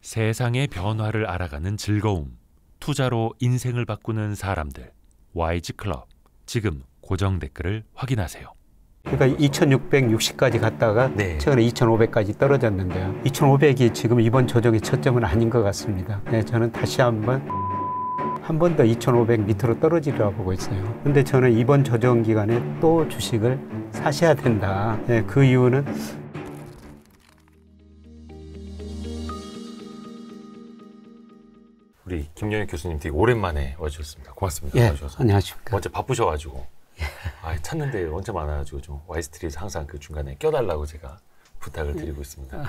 세상의 변화를 알아가는 즐거움, 투자로 인생을 바꾸는 사람들, 와이즈클럽. 지금 고정 댓글을 확인하세요. 그러니까 2660까지 갔다가 네. 최근에 2500까지 떨어졌는데요. 2500이 지금 이번 조정의 초점은 아닌 것 같습니다. 네, 저는 다시 한 번 더 2500 밑으로 떨어지리라고 보고 있어요. 근데 저는 이번 조정 기간에 또 주식을 사셔야 된다. 네, 그 이유는 우리 김영익 교수님 되게 오랜만에 와주셨습니다. 고맙습니다. 예, 와주셔서. 안녕하십니까. 어제 바쁘셔가지고 찾는데 언제 많아가지고 좀 와이스트리에서 항상 그 중간에 껴달라고 제가 부탁을 드리고 있습니다.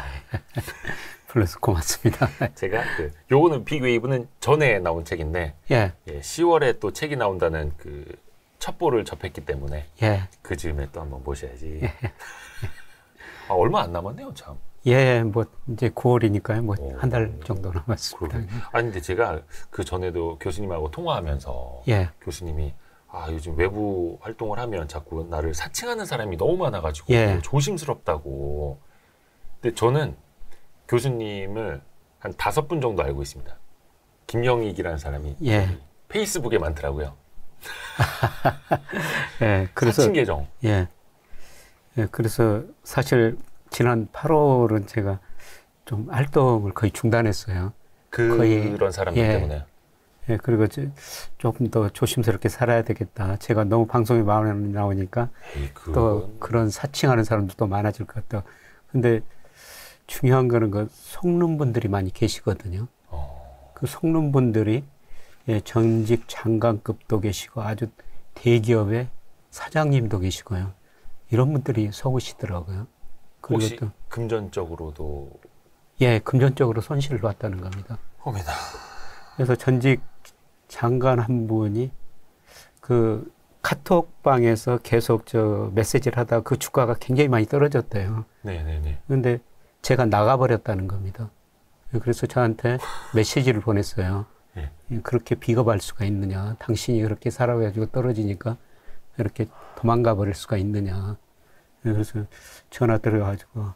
불러서 고맙습니다. 제가 요거는 빅웨이브는 전에 나온 책인데 예. 10월에 또 책이 나온다는 그 첩보를 접했기 때문에 예. 그 즈음에 또 한번 모셔야지. 얼마 안 남았네요, 참. 예, 뭐 이제 9월이니까요. 뭐 한 달 정도 남았습니다. 아니 근데 제가 그 전에도 교수님하고 통화하면서 예. 교수님이 요즘 외부 활동을 하면 자꾸 나를 사칭하는 사람이 너무 많아가지고 예. 조심스럽다고. 근데 저는 교수님을 한 5분 정도 알고 있습니다. 김영익이라는 사람이 예. 페이스북에 많더라고요. 예, 그래서 사칭 계정. 예. 예, 그래서 사실 지난 8월은 제가 좀 활동을 거의 중단했어요. 그런 사람들 예. 때문에. 예, 그리고 조금 더 조심스럽게 살아야 되겠다. 제가 너무 방송에 많이 나오니까 또 그런 사칭하는 사람도 또 많아질 것 같다. 근데 중요한 거는 그 속는 분들이 많이 계시거든요. 그 속는 분들이 전직 장관급도 계시고 아주 대기업의 사장님도 계시고요. 이런 분들이 속으시더라고요. 혹시 또, 금전적으로도? 예, 금전적으로 손실을 봤다는 겁니다. 옵니다. 그래서 전직 장관 한 분이 그 카톡방에서 계속 메시지를 하다가 그 주가가 굉장히 많이 떨어졌대요. 네네네. 그런데 제가 나가버렸다는 겁니다. 그래서 저한테 메시지를 보냈어요. 네. 그렇게 비겁할 수가 있느냐. 당신이 그렇게 살아가지고 떨어지니까 이렇게 도망가 버릴 수가 있느냐. 그래서 전화 들어가지고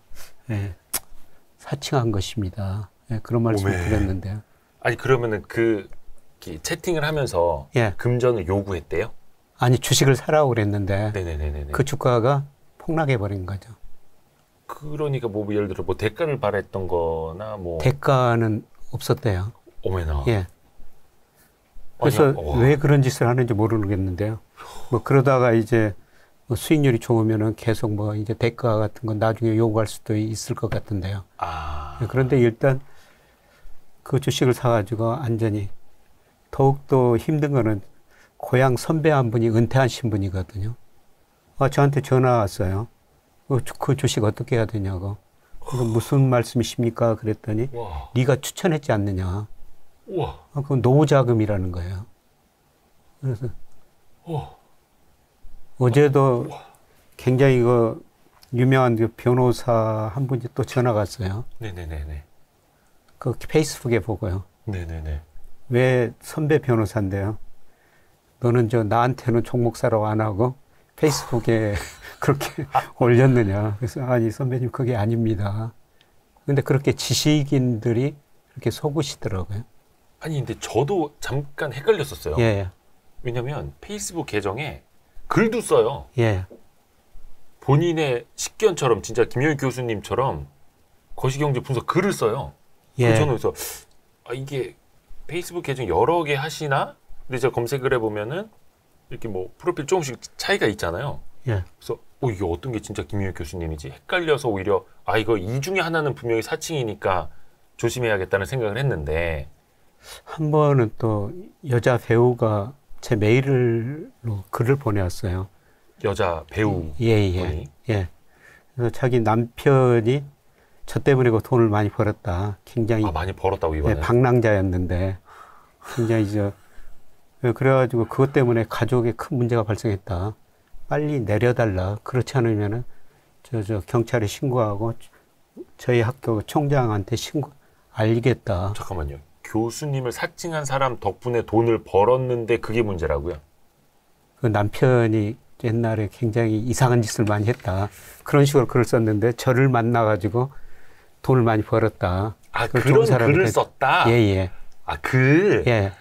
사칭한 것입니다. 그런 말씀을 드렸는데요. 아니 그러면은 채팅을 하면서 예. 금전을 요구했대요? 아니 주식을 사라고 그랬는데 네네네네. 그 주가가 폭락해 버린 거죠. 그러니까 뭐 예를 들어 뭐 대가를 바랬던 거나 뭐 대가는 없었대요. 오메나. 예. 그래서 왜 그런 짓을 하는지 모르겠는데요. 뭐 그러다가 이제 뭐 수익률이 좋으면은 계속 뭐 이제 대가 같은 건 나중에 요구할 수도 있을 것 같은데요. 그런데 일단 그 주식을 사가지고 완전히 더욱더 힘든 거는 고향 선배 한 분이 은퇴하신 분이거든요. 저한테 전화 왔어요. 그 주식 어떻게 해야 되냐고. 무슨 말씀이십니까? 그랬더니 네가 추천했지 않느냐. 그건 노후자금이라는 거예요. 그래서 어제도 굉장히 유명한 변호사 한 분이 또 전화가 왔어요. 네네네네. 그 페이스북에 보고요. 네네네. 왜 선배 변호사인데요? 너는 나한테는 종목 사라고 안 하고 페이스북에 그렇게 올렸느냐. 그래서 아니 선배님 그게 아닙니다. 근데 그렇게 지식인들이 그렇게 속으시더라고요. 아니 근데 저도 잠깐 헷갈렸었어요. 예. 왜냐면 페이스북 계정에 글도 써요. 예. 본인의 식견처럼 진짜 김영익 교수님처럼 거시경제 분석 글을 써요. 예. 저는 그래서 이게 페이스북 계정 여러 개 하시나? 근데 제가 검색을 해보면은 이렇게 뭐 프로필 조금씩 차이가 있잖아요. 예. 그래서 이게 어떤 게 진짜 김영익 교수님이지? 헷갈려서 오히려 이거 이 중에 하나는 분명히 사칭이니까 조심해야겠다는 생각을 했는데 한 번은 또 여자 배우가 제 메일로 글을 보내왔어요. 여자 배우 예. 그래서 자기 남편이 저 때문에 돈을 많이 벌었다. 굉장히 많이 벌었다고 이번에. 방랑자였는데 굉장히 그래가지고 그것 때문에 가족에 큰 문제가 발생했다. 빨리 내려달라. 그렇지 않으면은 경찰에 신고하고 저희 학교 총장한테 알리겠다. 잠깐만요. 교수님을 사칭한 사람 덕분에 돈을 벌었는데 그게 문제라고요? 그 남편이 옛날에 굉장히 이상한 짓을 많이 했다. 그런 식으로 글을 썼는데 저를 만나가지고 돈을 많이 벌었다. 아, 그런 글을 썼다? 예, 예. 아, 글? 예.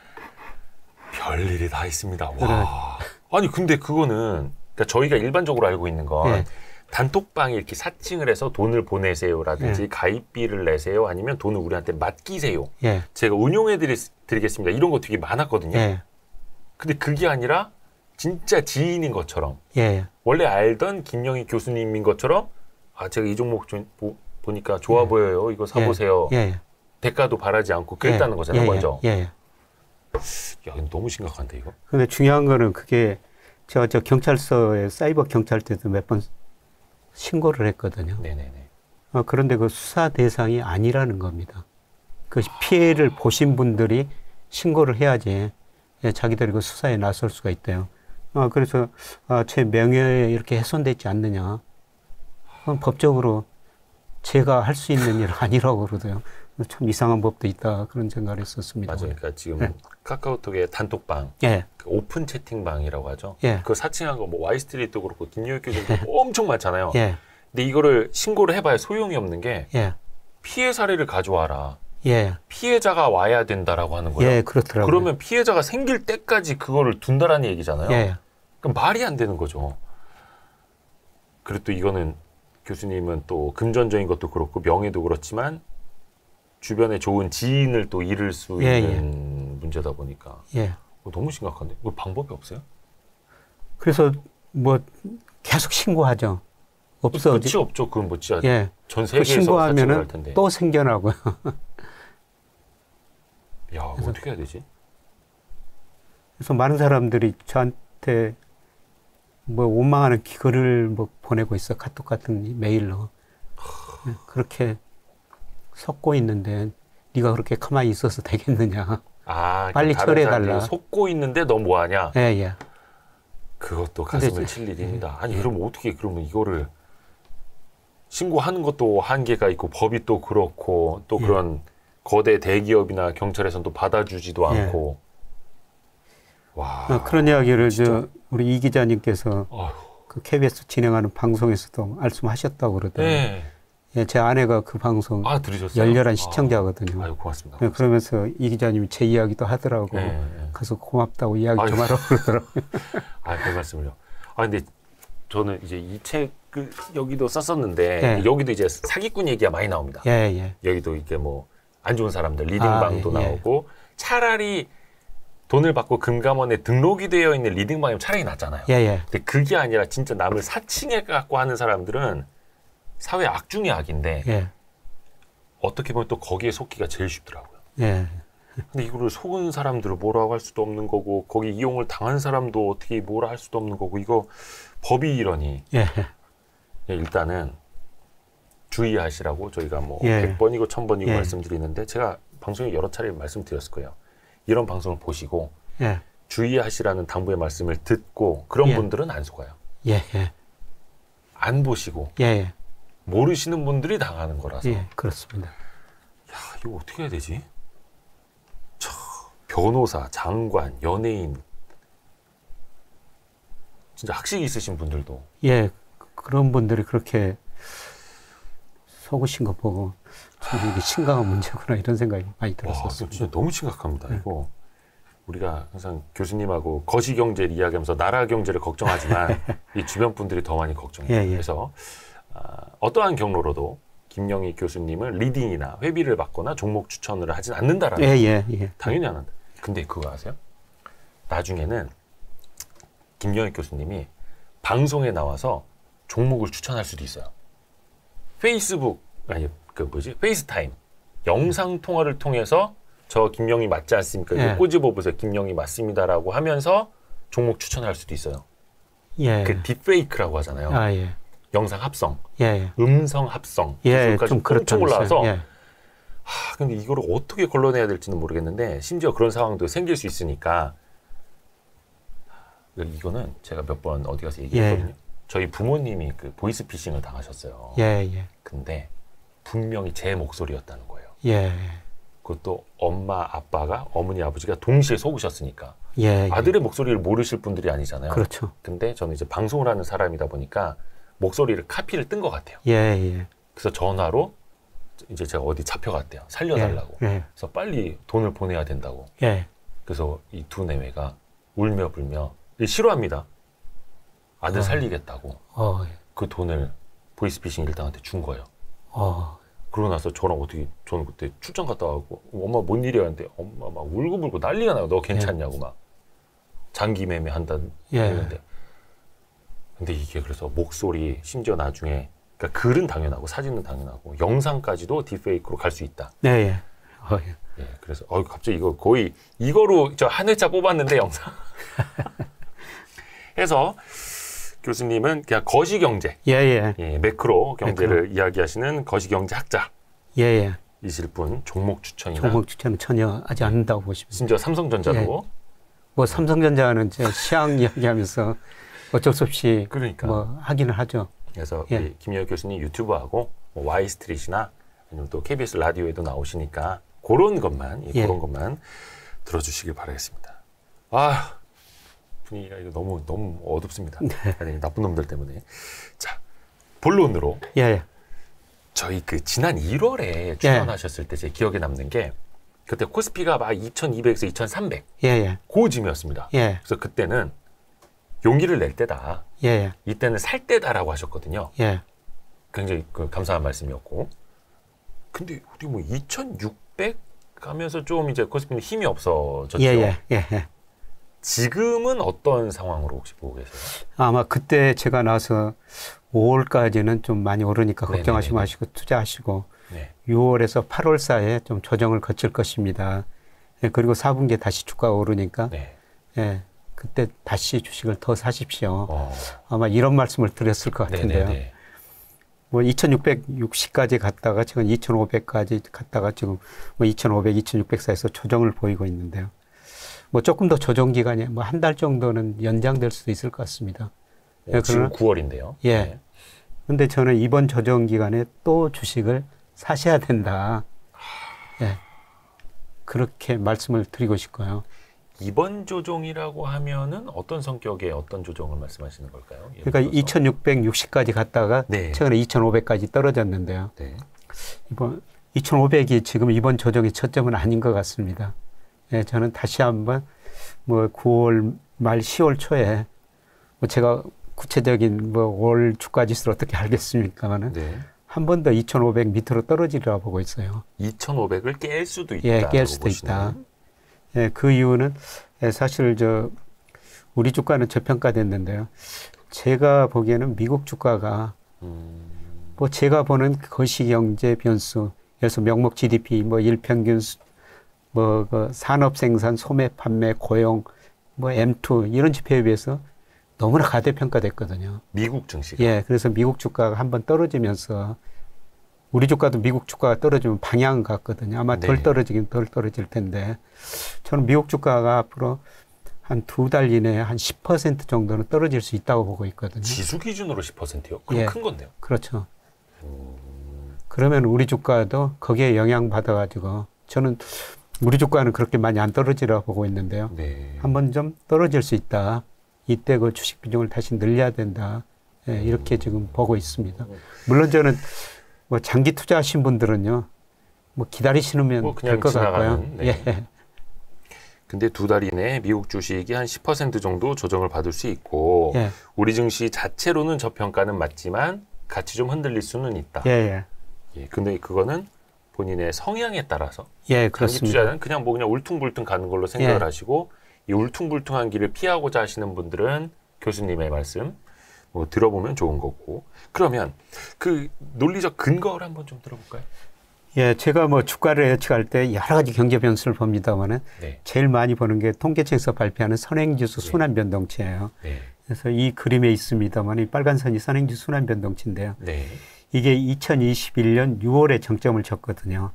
별일이 다 있습니다. 와. 아니, 근데 그거는, 그러니까 저희가 일반적으로 알고 있는 건, 예. 단톡방에 이렇게 사칭을 해서 돈을 보내세요라든지 예. 가입비를 내세요 아니면 돈을 우리한테 맡기세요. 예. 제가 운용해 드리겠습니다. 이런 거 되게 많았거든요. 예. 근데 그게 아니라 진짜 지인인 것처럼 예. 원래 알던 김영희 교수님인 것처럼 아 제가 이 종목 좀 보니까 좋아 보여요. 이거 사보세요. 예. 대가도 바라지 않고 그랬다는 거잖아요. 먼저. 예. 야, 이거 너무 심각한데 이거. 근데 중요한 거는 그게 제가 저 경찰서에 사이버 경찰 때도 몇 번 신고를 했거든요. 네네네. 그런데 그 수사 대상이 아니라는 겁니다. 그 피해를 보신 분들이 신고를 해야지 자기들이 그 수사에 나설 수가 있대요. 그래서 제 명예에 이렇게 훼손되지 않느냐. 법적으로 제가 할 수 있는 일 아니라고 그러더요. 참 이상한 법도 있다 그런 생각을 했었습니다. 맞아요. 그러니까 지금 카카오톡의 단톡방, 예. 그 오픈 채팅방이라고 하죠. 예. 그 사칭한 거 뭐 와이스트리트도 그렇고 김영희 교수님도 엄청 많잖아요. 예. 근데 이거를 신고를 해봐야 소용이 없는 게 예. 피해 사례를 가져와라. 예. 피해자가 와야 된다라고 하는 거예요. 예, 그렇더라고요. 그러면 피해자가 생길 때까지 그거를 둔다라는 얘기잖아요. 예. 그럼 말이 안 되는 거죠. 그리고 또 이거는 교수님은 또 금전적인 것도 그렇고 명예도 그렇지만 주변에 좋은 지인을 또 잃을 수 있는 문제다 보니까 너무 심각한데 뭐 방법이 없어요? 그래서 뭐 계속 신고하죠. 없어. 끝이 없죠. 그건 뭐 진짜 전 그 세계에서 신고하면은 할 텐데. 또 생겨나고요. 야, 어떻게 해야 되지? 그래서 많은 사람들이 저한테 뭐 원망하는 글을 뭐 보내고 있어. 카톡 같은 메일로. 그렇게 섞고 있는데 네가 그렇게 가만히 있어서 되겠느냐. 빨리 처리해달라. 속고 있는데 너 뭐하냐. 예. 그것도 가슴을 칠 일입니다. 아니 그럼 어떻게 그러면 이거를 신고하는 것도 한계가 있고 법이 또 그렇고 또 그런 거대 대기업이나 경찰에서는 또 받아주지도 않고. 와. 그런 이야기를 우리 이 기자님께서 그 KBS 진행하는 방송에서도 말씀하셨다고 그러더라고요. 예, 제 아내가 그 방송 들으셨어요? 열렬한 시청자거든요. 아유, 고맙습니다. 그러면서 이 기자님이 제 이야기도 하더라고. 가서 고맙다고 이야기 좀 하라고 그러더라고요. 별 말씀을요. 근데 저는 이제 이 책을 여기도 썼었는데 여기도 이제 사기꾼 얘기가 많이 나옵니다. 여기도 이게 뭐 안 좋은 사람들 리딩방도 나오고 차라리 돈을 받고 금감원에 등록이 되어 있는 리딩방이면 차라리 낫잖아요. 근데 그게 아니라 진짜 남을 사칭해 갖고 하는 사람들은 사회 악 중의 악인데 어떻게 보면 또 거기에 속기가 제일 쉽더라고요. 근데 이거를 속은 사람들을 뭐라고 할 수도 없는 거고 거기 이용을 당한 사람도 어떻게 뭐라 할 수도 없는 거고 이거 법이 이러니 일단은 주의하시라고 저희가 뭐 100번이고 1000번이고 말씀드리는데 제가 방송에 여러 차례 말씀드렸을 거예요. 이런 방송을 보시고 주의하시라는 당부의 말씀을 듣고 그런 분들은 안 속아요. 안 보시고 모르시는 분들이 당하는 거라서. 그렇습니다. 야, 이거 어떻게 해야 되지? 변호사, 장관, 연예인 진짜 학식이 있으신 분들도 그런 분들이 그렇게 속으신 거 보고 참 이게 심각한 문제구나 이런 생각이 많이 들었었어요. 진짜 너무 심각합니다. 이거 우리가 항상 교수님하고 거시경제를 이야기하면서 나라 경제를 걱정하지만 이 주변 분들이 더 많이 걱정해요. 그래서 어떠한 경로로도 김영희 교수님은 리딩이나 회비를 받거나 종목 추천을 하진 않는다라는 당연히 안 한다. 근데 그거 아세요? 나중에는 김영희 교수님이 방송에 나와서 종목을 추천할 수도 있어요. 페이스타임 영상 통화를 통해서 저 김영희 맞지 않습니까? 이거 꼬집어 보세요. 김영희 맞습니다라고 하면서 종목 추천할 수도 있어요. 그 딥페이크라고 하잖아요. 영상 합성, 음성 합성, 좀 엄청 올라와서 근데 이거를 어떻게 걸러내야 될지는 모르겠는데 심지어 그런 상황도 생길 수 있으니까 이거는 제가 몇 번 어디 가서 얘기했거든요. 저희 부모님이 그 보이스피싱을 당하셨어요. 근데 분명히 제 목소리였다는 거예요. 그것도 엄마, 아빠가 어머니, 아버지가 동시에 속으셨으니까 아들의 목소리를 모르실 분들이 아니잖아요. 그렇죠. 근데 저는 이제 방송을 하는 사람이다 보니까 목소리를 카피를 뜬 것 같아요. 그래서 전화로 이제 제가 어디 잡혀갔대요. 살려달라고. 그래서 빨리 돈을 보내야 된다고. 그래서 이 두 내외가 울며 불며 싫어합니다. 아들 살리겠다고. 그 돈을 보이스피싱 일당한테 준 거예요. 그러고 나서 저는 그때 출장 갔다 와고 엄마 뭔 일이야 하는데 엄마 막 울고불고 난리가 나요. 너 괜찮냐고 막 장기 매매 한다는 했는데 근데 이게 그래서 목소리 심지어 나중에 그러니까 글은 당연하고 사진은 당연하고 영상까지도 딥페이크로 갈 수 있다. 그래서 갑자기 이거 거의 이거로 저 한 회차 뽑았는데 영상 해서 교수님은 그냥 거시경제, 매크로 경제를 이야기하시는 거시경제 학자. 이실 분 종목 추천이나 종목 추천은 전혀 하지 않는다고 보시면 심지어 삼성전자도 뭐 삼성전자는 제 시황 이야기하면서 어쩔 수 없이 그러니까 뭐 하기는 하죠. 그래서 김여혁 교수님 유튜브하고 뭐 Y스트릿이나 아니면 또 KBS 라디오에도 나오시니까 그런 것만 그런 것만 들어주시길 바라겠습니다. 분위기가 이거 너무 어둡습니다. 아니, 나쁜 놈들 때문에. 자, 본론으로. 저희 그 지난 1월에 출연하셨을 때 제 기억에 남는 게 그때 코스피가 막 2,200에서 2,300. 고지이었습니다. 그래서 그때는 용기를 낼 때다. 이때는 살 때다라고 하셨거든요. 굉장히 감사한 말씀이었고. 근데 우리 뭐 2,600 가면서 좀 이제 코스피는 힘이 없어졌죠. 지금은 어떤 상황으로 혹시 보고 계세요? 아마 그때 제가 나와서 5월까지는 좀 많이 오르니까 걱정하지 마시고 투자하시고 6월에서 8월 사이에 좀 조정을 거칠 것입니다. 그리고 4분기에 다시 주가가 오르니까 그때 다시 주식을 더 사십시오. 아마 이런 말씀을 드렸을 것 같은데요. 뭐 2,660까지 갔다가 지금 2,500까지 갔다가 지금 뭐 2,500, 2,600 사이에서 조정을 보이고 있는데요. 뭐 조금 더 조정 기간이 뭐 한 달 정도는 연장될 수도 있을 것 같습니다. 지금 9월인데요. 근데 저는 이번 조정 기간에 또 주식을 사셔야 된다. 그렇게 말씀을 드리고 싶고요. 이번 조정이라고 하면은 어떤 성격의 어떤 조정을 말씀하시는 걸까요? 그러니까 2,660까지 갔다가 최근에 2,500까지 떨어졌는데요. 이번 2,500이 지금 이번 조정의 저점은 아닌 것 같습니다. 저는 다시 한번 뭐 9월 말 10월 초에 뭐 제가 구체적인 뭐 월 주가 지수를 어떻게 알겠습니까만은 한 번 더 2,500 밑으로 떨어지리라 보고 있어요. 2,500을 깰 수도 있다. 깰 수도 있다. 그 이유는 사실 우리 주가는 저평가됐는데요. 제가 보기에는 미국 주가가 뭐 제가 보는 거시경제 변수, 그래서 명목 GDP, 뭐 일평균 뭐 그 산업 생산, 소매 판매, 고용, 뭐 M2 이런 지표에 비해서 너무나 가대평가됐거든요. 미국 증시. 그래서 미국 주가가 한번 떨어지면서 우리 주가도 미국 주가가 떨어지면 방향 같거든요. 아마 덜 떨어지긴 덜 떨어질 텐데 저는 미국 주가가 앞으로 한 2달 이내에 한 10% 정도는 떨어질 수 있다고 보고 있거든요. 지수 기준으로 10%요? 그럼 큰 건데요. 그렇죠. 그러면 우리 주가도 거기에 영향받아가지고 저는 우리 주가는 그렇게 많이 안 떨어지라고 보고 있는데요. 한번 좀 떨어질 수 있다. 이때 그 주식 비중을 다시 늘려야 된다. 이렇게 지금 보고 있습니다. 물론 저는 뭐 장기 투자하신 분들은요, 뭐 기다리시면 될 것 같고요. 근데 2달 이내에 미국 주식이 한 10% 정도 조정을 받을 수 있고 우리 증시 자체로는 저평가는 맞지만 같이 좀 흔들릴 수는 있다. 근데 그거는 본인의 성향에 따라서 그렇습니다. 장기 투자는 그냥 울퉁불퉁 가는 걸로 생각을 하시고 이 울퉁불퉁한 길을 피하고자 하시는 분들은 교수님의 말씀 뭐 들어보면 좋은 거고. 그러면 그 논리적 근거를 한번 좀 들어볼까요? 제가 뭐 주가를 예측할 때 여러 가지 경제 변수를 봅니다만은 제일 많이 보는 게 통계청에서 발표하는 선행지수 순환 변동치예요. 그래서 이 그림에 있습니다만 이 빨간 선이 선행지수 순환 변동치인데요. 이게 2021년 6월에 정점을 쳤거든요.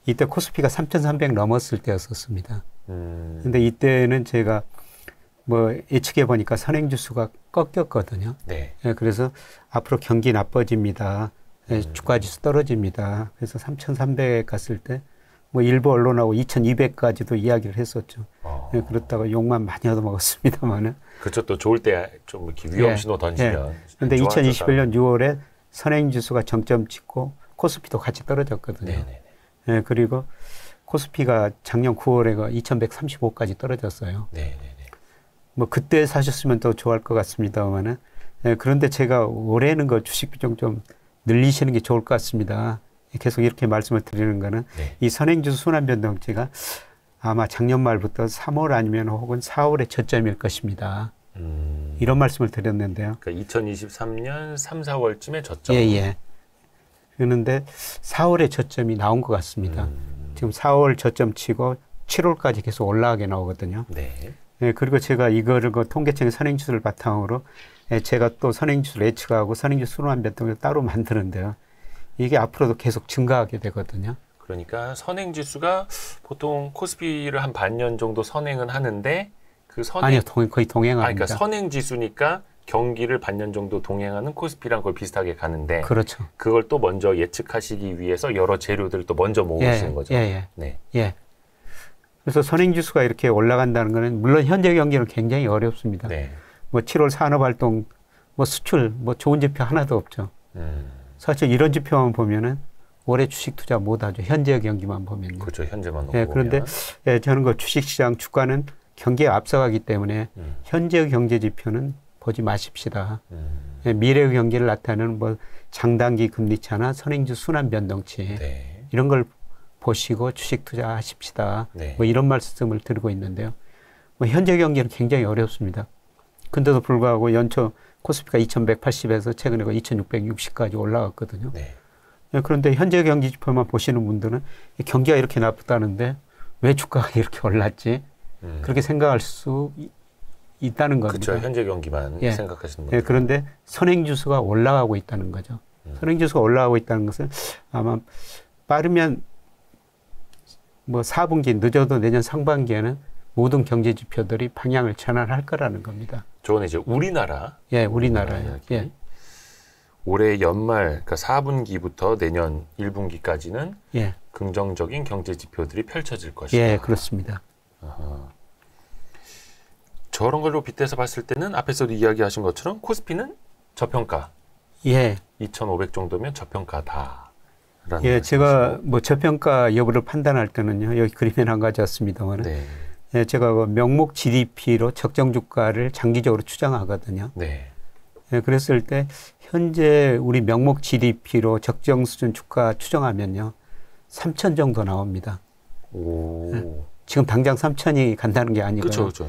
이때 코스피가 3,300 넘었을 때였었습니다. 근데 이때는 제가 뭐 예측해 보니까 선행지수가 꺾였거든요. 그래서 앞으로 경기 나빠집니다. 주가지수 떨어집니다. 그래서 3,300 갔을 때 뭐 일부 언론하고 2,200까지도 이야기를 했었죠. 그렇다가 욕만 많이 얻어먹었습니다만은. 그렇죠. 또 좋을 때 좀 이렇게 위험 신호 던지면. 그런데 2021년 6월에 선행지수가 정점 찍고 코스피도 같이 떨어졌거든요. 네네네. 예, 그리고 코스피가 작년 9월에가 2135까지 떨어졌어요. 네네네. 뭐 그때 사셨으면 더 좋아할 것 같습니다만은, 예, 그런데 제가 올해는 그 주식 비중 좀 늘리시는 게 좋을 것 같습니다. 계속 이렇게 말씀을 드리는 거는 네. 이 선행지수 순환변동치가 아마 작년 말부터 3월 아니면 혹은 4월의 저점일 것입니다. 이런 말씀을 드렸는데요. 그러니까 2023년 3, 4월쯤에 저점. 예, 예. 그런데 4월의 저점이 나온 것 같습니다. 지금 4월 저점 치고 7월까지 계속 올라가게 나오거든요. 네. 예, 그리고 제가 이거를 그 통계청의 선행지수를 바탕으로 제가 또 선행지수를 예측하고 선행지수 순환변동을 따로 만드는데요. 이게 앞으로도 계속 증가하게 되거든요. 그러니까 선행지수가 보통 코스피를 한 반년 정도 선행은 하는데 그 아니요, 거의 동행합니다. 그러니까 선행지수니까 경기를 반년 정도 동행하는 코스피랑 거의 비슷하게 가는데 그렇죠. 그걸 또 먼저 예측하시기 위해서 여러 재료들을 또 먼저 모으시는 거죠. 네. 예. 그래서 선행지수가 이렇게 올라간다는 거는 물론 현재 경기는 굉장히 어렵습니다. 네. 뭐 7월 산업활동, 뭐 수출, 뭐 좋은 지표 하나도 없죠. 사실 이런 지표만 보면은 올해 주식 투자 못하죠. 현재 경기만 보면요. 그렇죠. 현재만 놓고 그런데 저는 그 주식시장 주가는 경기에 앞서가기 때문에 현재 경제 지표는 보지 마십시다. 미래의 경기를 나타내는 뭐 장단기 금리차나 선행지수 순환 변동치 네. 이런 걸 보시고 주식 투자하십시다. 네. 뭐 이런 말씀을 드리고 있는데요. 뭐 현재 경기는 굉장히 어렵습니다. 근데도 불구하고 연초 코스피가 2180에서 최근에 2660까지 올라갔거든요. 네. 그런데 현재 경기 지표만 보시는 분들은 경기가 이렇게 나쁘다는데 왜 주가가 이렇게 올랐지? 그렇게 생각할 수 있다는 겁니다. 그렇죠. 현재 경기만 생각하시는 분들. 그런데 선행지수가 올라가고 있다는 거죠. 선행지수가 올라가고 있다는 것은 아마 빠르면 뭐 4분기 늦어도 내년 상반기에는 모든 경제 지표들이 방향을 전환할 거라는 겁니다. 저는 이제 우리나라. 우리나라요. 올해 연말, 그러니까 4분기부터 내년 1분기까지는 긍정적인 경제 지표들이 펼쳐질 것이다. 그렇습니다. 저런 걸로 빗대서 봤을 때는 앞에서도 이야기하신 것처럼 코스피는 저평가. 2,500 정도면 저평가다. 제가 뭐 저평가 여부를 판단할 때는요. 여기 그림에 안 가져왔습니다만 제가 그 명목 GDP로 적정 주가를 장기적으로 추정하거든요. 그랬을 때 현재 우리 명목 GDP로 적정 수준 주가 추정하면요. 3,000 정도 나옵니다. 지금 당장 3,000이 간다는 게 아니고요. 그렇죠.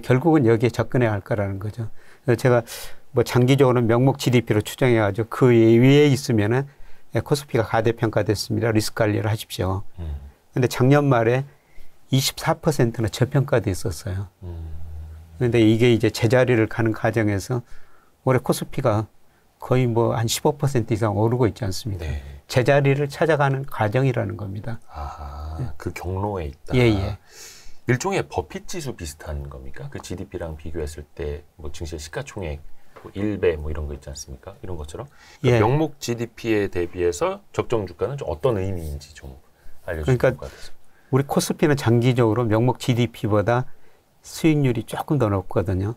결국은 여기에 접근해야 할 거라는 거죠. 그래서 제가 뭐 장기적으로는 명목 GDP로 추정해가지고 그 위에 있으면은 코스피가 가대평가됐습니다. 리스크 관리를 하십시오. 근데 작년 말에 24%는 저평가돼 있었어요. 그런데 이게 이제 제자리를 가는 과정에서 올해 코스피가 거의 뭐 한 15% 이상 오르고 있지 않습니까? 제자리를 찾아가는 과정이라는 겁니다. 그 경로에 있다. 일종의 버핏 지수 비슷한 겁니까? 그 GDP랑 비교했을 때 뭐 증시 시가총액 뭐 1배 뭐 이런 거 있지 않습니까? 이런 것처럼 그 명목 GDP에 대비해서 적정 주가는 좀 어떤 의미인지 좀 알려주실 것 같아서. 우리 코스피는 장기적으로 명목 GDP보다 수익률이 조금 더 높거든요.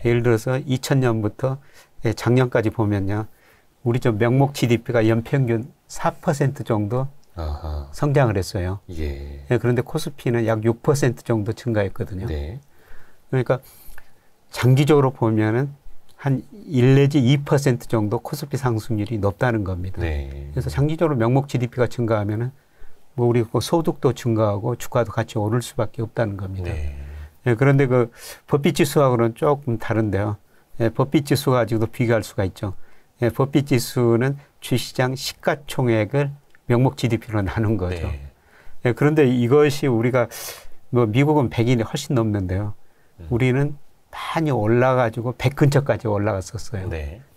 예를 들어서 2000년부터 작년까지 보면요. 우리 좀 명목 GDP가 연평균 4% 정도 성장을 했어요. 그런데 코스피는 약 6% 정도 증가했거든요. 그러니까 장기적으로 보면은 한 1 내지 2% 정도 코스피 상승률이 높다는 겁니다. 그래서 장기적으로 명목 GDP가 증가하면은 뭐 우리 소득도 증가하고 주가도 같이 오를 수밖에 없다는 겁니다. 그런데 그 버핏 지수하고는 조금 다른데요. 버핏 지수 가지고도 비교할 수가 있죠. 버핏 지수는 주시장 시가총액을 명목 GDP로 나눈 거죠. 그런데 이것이 우리가 뭐 미국은 100이 훨씬 넘는데요. 우리는 많이 올라가지고 100 근처까지 올라갔었어요.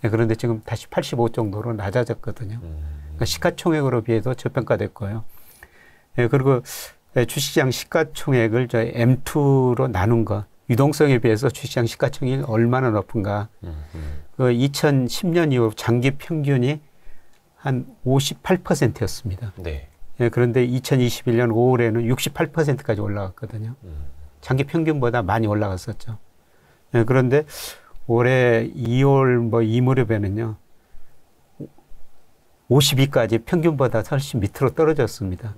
그런데 지금 다시 85 정도로 낮아졌거든요. 그러니까 시가총액으로 비해도 저평가됐고요. 그리고 주시장 시가총액을 저 M2로 나눈 거, 유동성에 비해서 주시장 시가총액이 얼마나 높은가. 그 2010년 이후 장기 평균이 한 58%였습니다. 그런데 2021년 5월에는 68%까지 올라갔거든요. 장기 평균보다 많이 올라갔었죠. 그런데 올해 2월 뭐 이 무렵에는요, 52까지 평균보다 훨씬 밑으로 떨어졌습니다.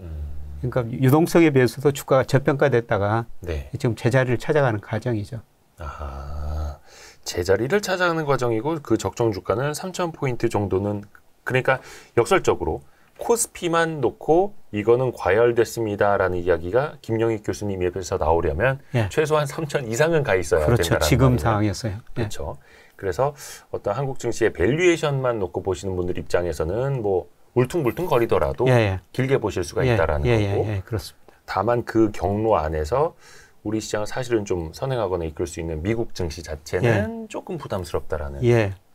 그러니까 유동성에 비해서도 주가가 저평가됐다가 네. 지금 제자리를 찾아가는 과정이죠. 아하, 제자리를 찾아가는 과정이고 그 적정 주가는 3,000포인트 정도는 그러니까 역설적으로 코스피만 놓고 이거는 과열됐습니다라는 이야기가 김영익 교수님 입에서 나오려면 예. 최소한 3,000 이상은 가 있어야 그렇죠. 된다는 지금 말이에요. 상황이었어요. 예. 그렇죠. 그래서 어떤 한국 증시의 밸류에이션만 놓고 보시는 분들 입장에서는 뭐 울퉁불퉁 거리더라도 예. 길게 보실 수가 있다라는 거고. 그렇습니다. 다만 그 경로 안에서 우리 시장을 사실은 좀 선행하거나 이끌 수 있는 미국 증시 자체는 조금 부담스럽다라는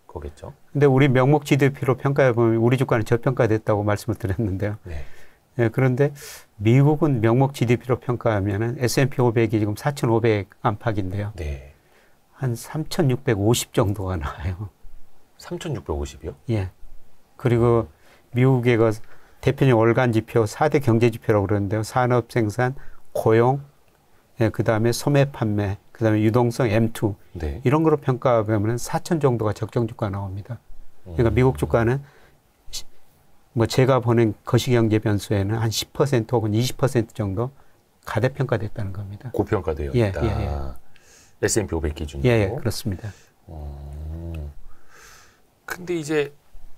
거겠죠. 근데 우리 명목 GDP로 평가해 보면 우리 주가는 저평가됐다고 말씀을 드렸는데요. 네. 예, 그런데 미국은 명목 GDP로 평가하면은 S&P 500이 지금 4,500 안팎인데요. 네. 한 3,650 정도가 나와요. 3,650이요? 예. 그리고 미국의 그 대표적인 월간 지표 4대 경제 지표라고 그러는데요. 산업 생산, 고용, 예, 그다음에 소매 판매, 그다음에 유동성 M2 네. 이런 거로 평가하면 4,000 정도가 적정 주가 나옵니다. 그러니까 미국 주가는 뭐 제가 보는 거시경제 변수에는 한 10% 혹은 20% 정도 가대평가됐다는 겁니다. 고평가되어 있다. 예. S&P 500 기준으로. 예, 그렇습니다. 근데 이제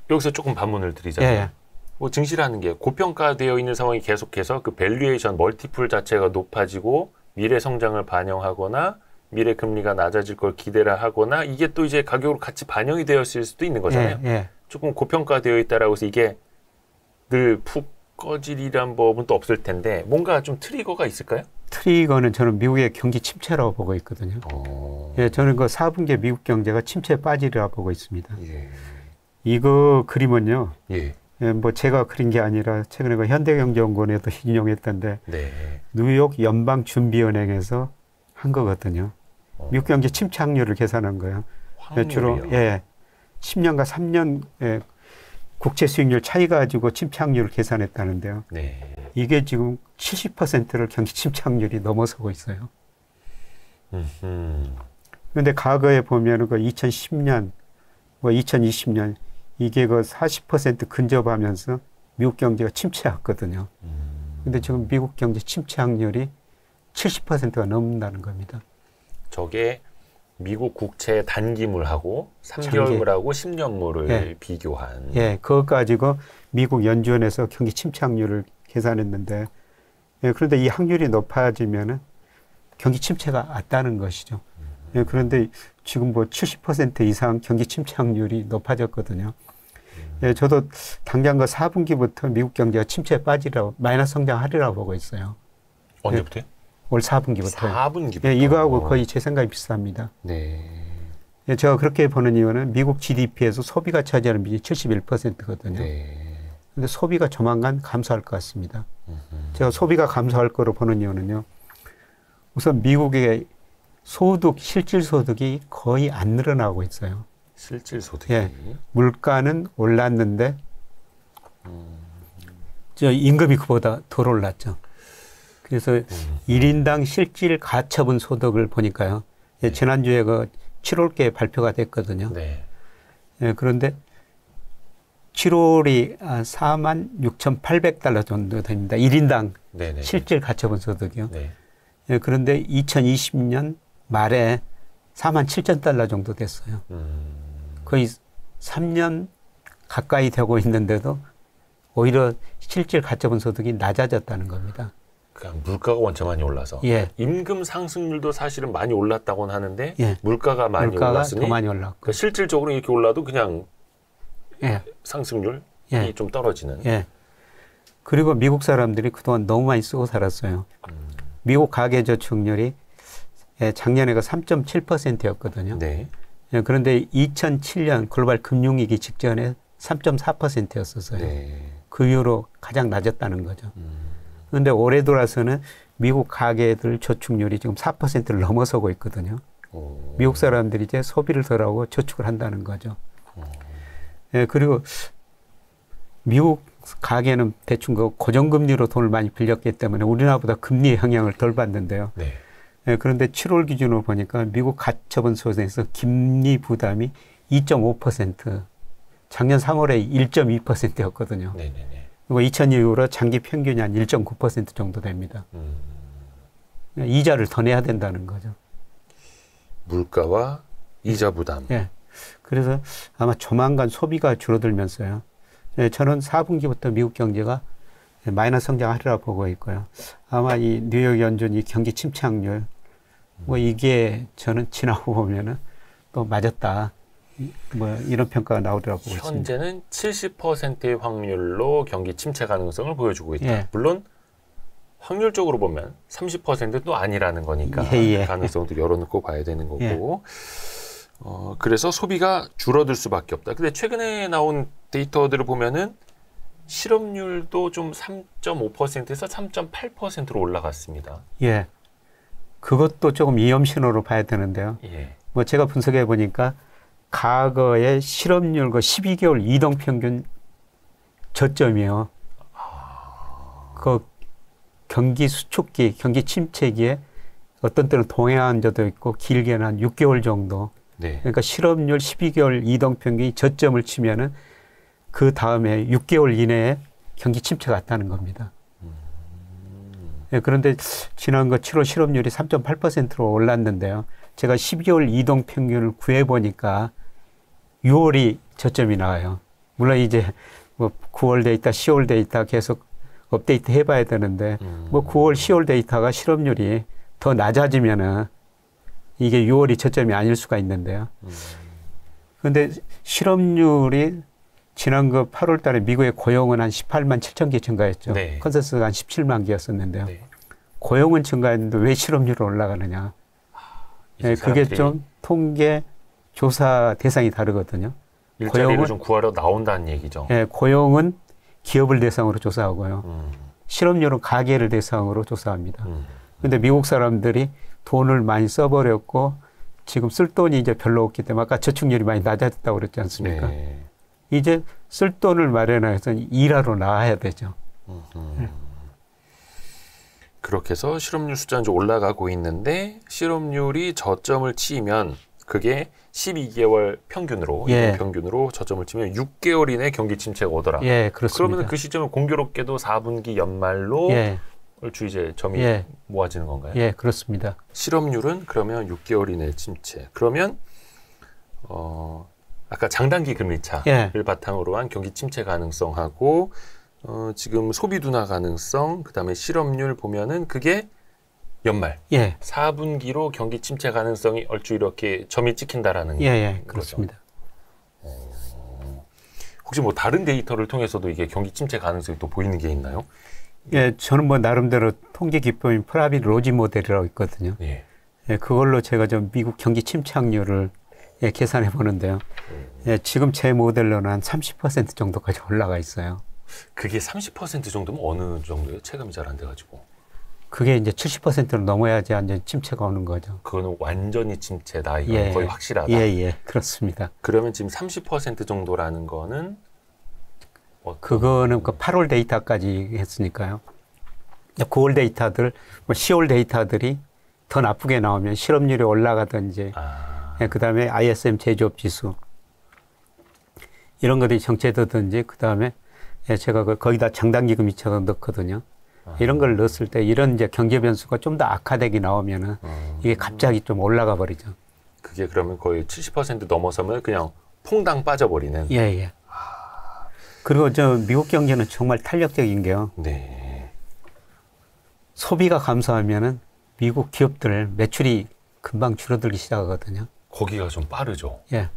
여기서 조금 반문을 드리자면 뭐 증시라는 게 고평가되어 있는 상황이 계속해서 그 밸류에이션 멀티플 자체가 높아지고 미래 성장을 반영하거나 미래 금리가 낮아질 걸 기대를 하거나 이게 또 이제 가격으로 같이 반영이 되었을 수도 있는 거잖아요. 조금 고평가되어 있다라고 해서 이게 늘 푹 꺼지리란 법은 또 없을 텐데 뭔가 좀 트리거가 있을까요? 트리거는 저는 미국의 경기 침체라고 보고 있거든요. 예, 저는 그 4분기에 미국 경제가 침체에 빠지리라고 보고 있습니다. 예. 이거 그림은요. 예. 예, 뭐 제가 그린 게 아니라 최근에 그 현대경제연구원에도 인용했던데 네. 뉴욕 연방준비은행에서 한 거거든요. 미국 경제 침체 확률을 계산한 거예요. 확률이요? 주로 10년과 3년 국채 수익률 차이 가지고 침체 확률을 계산했다는데요. 네. 이게 지금 70%를 경기 침체 확률이 넘어서고 있어요. 그런데 과거에 보면 그 2010년, 뭐 2020년 이게 그 40% 근접하면서 미국 경제가 침체했거든요. 근데 지금 미국 경제 침체 확률이 70%가 넘는다는 겁니다. 저게 미국 국채 단기물하고 3개월물하고 10년물을 비교한. 예, 그것 가지고 미국 연준에서 경기 침체 확률을 계산했는데, 그런데 이 확률이 높아지면은 경기 침체가 왔다는 것이죠. 그런데 지금 뭐 70% 이상 경기 침체 확률이 높아졌거든요. 저도 당장 그 4분기부터 미국 경제가 침체에 빠지라고, 마이너스 성장하리라고 보고 있어요. 언제부터요? 올 4분기부터. 4분기부터. 이거하고 거의 제 생각이 비슷합니다. 네. 제가 그렇게 보는 이유는 미국 GDP에서 소비가 차지하는 비중이 71%거든요. 네. 근데 소비가 조만간 감소할 것 같습니다. 제가 소비가 감소할 거로 보는 이유는요. 우선 미국의 소득, 실질 소득이 거의 안 늘어나고 있어요. 실질 소득이? 예. 물가는 올랐는데, 저 임금이 그보다 덜 올랐죠. 그래서 1인당 실질 가처분 소득을 보니까요. 예, 지난주에 그 7월께 발표가 됐거든요. 네. 예, 그런데 7월이 46,800달러 정도 됩니다. 1인당 네네. 실질 가처분 소득이요. 네. 예, 그런데 2020년 말에 47,000달러 정도 됐어요. 거의 3년 가까이 되고 있는데도 오히려 실질 가처분 소득이 낮아졌다는 겁니다. 그러니까 물가가 원체 많이 올라서 임금 상승률도 사실은 많이 올랐다고는 하는데 물가가 많이 올랐으니 더 많이 올랐고 그러니까 실질적으로 이렇게 올라도 그냥 상승률이 좀 떨어지는. 그리고 미국 사람들이 그동안 너무 많이 쓰고 살았어요. 미국 가계저축률이 작년에 그 3.7%였거든요. 네. 그런데 2007년 글로벌 금융위기 직전에 3.4%였었어요. 네. 그 이후로 가장 낮았다는 거죠. 그런데 올해 들어서는 미국 가계들 저축률이 지금 4%를 넘어서고 있거든요. 미국 사람들이 이제 소비를 덜 하고 저축을 한다는 거죠. 그리고 미국 가계는 대충 그 고정금리로 돈을 많이 빌렸기 때문에 우리나라보다 금리의 영향을 덜 받는데요. 네. 그런데 7월 기준으로 보니까 미국 가처분 소득에서 금리 부담이 2.5%. 작년 3월에 1.2%였거든요. 네네네. 그리고 2000 이후로 장기 평균이 한 1.9% 정도 됩니다. 이자를 더 내야 된다는 거죠. 물가와 이자 부담. 예. 그래서 아마 조만간 소비가 줄어들면서요. 예, 저는 4분기부터 미국 경제가 마이너스 성장하리라 보고 있고요. 아마 이 뉴욕 연준 이 경기 침체 확률 뭐 이게 저는 지나고 보면은 또 맞았다. 뭐 이런 평가가 나오리라고 보고 있습니다. 현재는 70%의 확률로 경기 침체 가능성을 보여주고 있다. 예. 물론 확률적으로 보면 30%도 아니라는 거니까 예. 가능성도 열어놓고 봐야 되는 거고. 예. 그래서 소비가 줄어들 수밖에 없다. 근데 최근에 나온 데이터들을 보면은 실업률도 좀 3.5%에서 3.8%로 올라갔습니다. 예. 그것도 조금 위험 신호로 봐야 되는데요. 예. 뭐 제가 분석해 보니까 과거의 실업률과 12개월 이동 평균 저점이요. 그 경기 수축기, 경기 침체기에 어떤 때는 동해안 적도 있고 길게는 한 6개월 정도. 네. 그러니까 실업률 12개월 이동 평균이 저점을 치면은 그 다음에 6개월 이내에 경기 침체가 왔다는 겁니다. 네, 그런데 지난 7월 실업률이 3.8%로 올랐는데요. 제가 12개월 이동 평균을 구해보니까 6월이 저점이 나와요. 물론 이제 뭐 9월 데이터, 10월 데이터 계속 업데이트 해봐야 되는데 뭐 9월, 10월 데이터가 실업률이 더 낮아지면은 이게 6월이 저점이 아닐 수가 있는데요. 그런데 실업률이 지난 8월 달에 미국의 고용은 한 18만 7천 개 증가했죠. 네. 컨센서스가 한 17만 개였었는데요. 네. 고용은 증가했는데 왜 실업률이 올라가느냐. 네, 그게 좀 통계 조사 대상이 다르거든요. 일자리를 좀 구하려 나온다는 얘기죠. 네, 고용은 기업을 대상으로 조사하고요. 실업률은 가계를 대상으로 조사합니다. 그런데 미국 사람들이 돈을 많이 써버렸고 지금 쓸 돈이 이제 별로 없기 때문에 아까 저축률이 많이 낮아졌다고 그랬지 않습니까? 네. 이제 쓸 돈을 마련해서 일하러 나와야 되죠. 그렇게 해서 실업률 숫자는 좀 올라가고 있는데 실업률이 저점을 치면 그게 12개월 평균으로 예. 평균으로 저점을 치면 6개월 이내 경기 침체가 오더라. 예, 그렇습니다. 그러면 그 시점은 공교롭게도 4분기 연말로 예. 얼추 이제 점이 예. 모아지는 건가요? 예, 그렇습니다. 실업률은 그러면 6개월 이내 침체. 그러면 아까 장단기 금리차를 예. 바탕으로 한 경기 침체 가능성하고 지금 소비 둔화 가능성, 그다음에 실업률 보면은 그게 연말 예. 4분기로 경기 침체 가능성이 얼추 이렇게 점이 찍힌다라는 예, 예, 거죠. 그렇습니다. 혹시 뭐 다른 데이터를 통해서도 이게 경기 침체 가능성이 또 보이는 게 있나요? 예, 저는 뭐 나름대로 통계 기법인 프라빗 로지 모델이라고 있거든요. 예. 예, 그걸로 제가 좀 미국 경기 침체 확률을 예, 계산해 보는데요. 예, 지금 제 모델로는 한 30% 정도까지 올라가 있어요. 그게 30% 정도면 어느 정도예요? 체감이 잘 안 돼가지고. 그게 이제 70%를 넘어야지 완전 침체가 오는 거죠. 그거는 완전히 침체다. 이건 예, 거의 확실하다. 예, 예, 그렇습니다. 그러면 지금 30% 정도라는 거는 그거는 그 8월 데이터까지 했으니까요. 9월 데이터들, 뭐 10월 데이터들이 더 나쁘게 나오면 실업률이 올라가든지, 예, 그 다음에 ISM 제조업 지수 이런 것들이 정체되든지, 그 다음에 예, 제가 거기다 장단기 금리차가 넣거든요. 이런 걸 넣었을 때 이런 이제 경제 변수가 좀 더 악화되게 나오면은 이게 갑자기 좀 올라가 버리죠. 그게 그러면 거의 70% 넘어서면 그냥 퐁당 빠져버리는. 예, 예. 그리고 저 미국 경제는 정말 탄력적인 게요. 네. 소비가 감소하면은 미국 기업들 매출이 금방 줄어들기 시작하거든요. 거기가 좀 빠르죠. 예.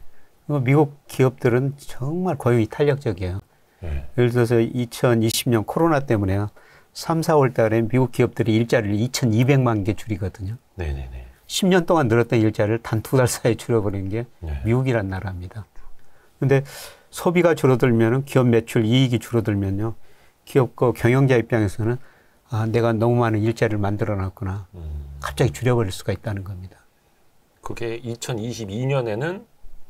미국 기업들은 정말 고용이 탄력적이에요. 네. 예를 들어서 2020년 코로나 때문에요. 3, 4월 달에 미국 기업들이 일자리를 2,200만 개 줄이거든요. 네네네. 10년 동안 늘었던 일자리를 단 2달 사이에 줄여버린 게 네. 미국이란 나라입니다. 근데 소비가 줄어들면은 기업 매출 이익이 줄어들면요. 기업과 경영자 입장에서는 아, 내가 너무 많은 일자리를 만들어 놨구나. 갑자기 줄여버릴 수가 있다는 겁니다. 그게 2022년에는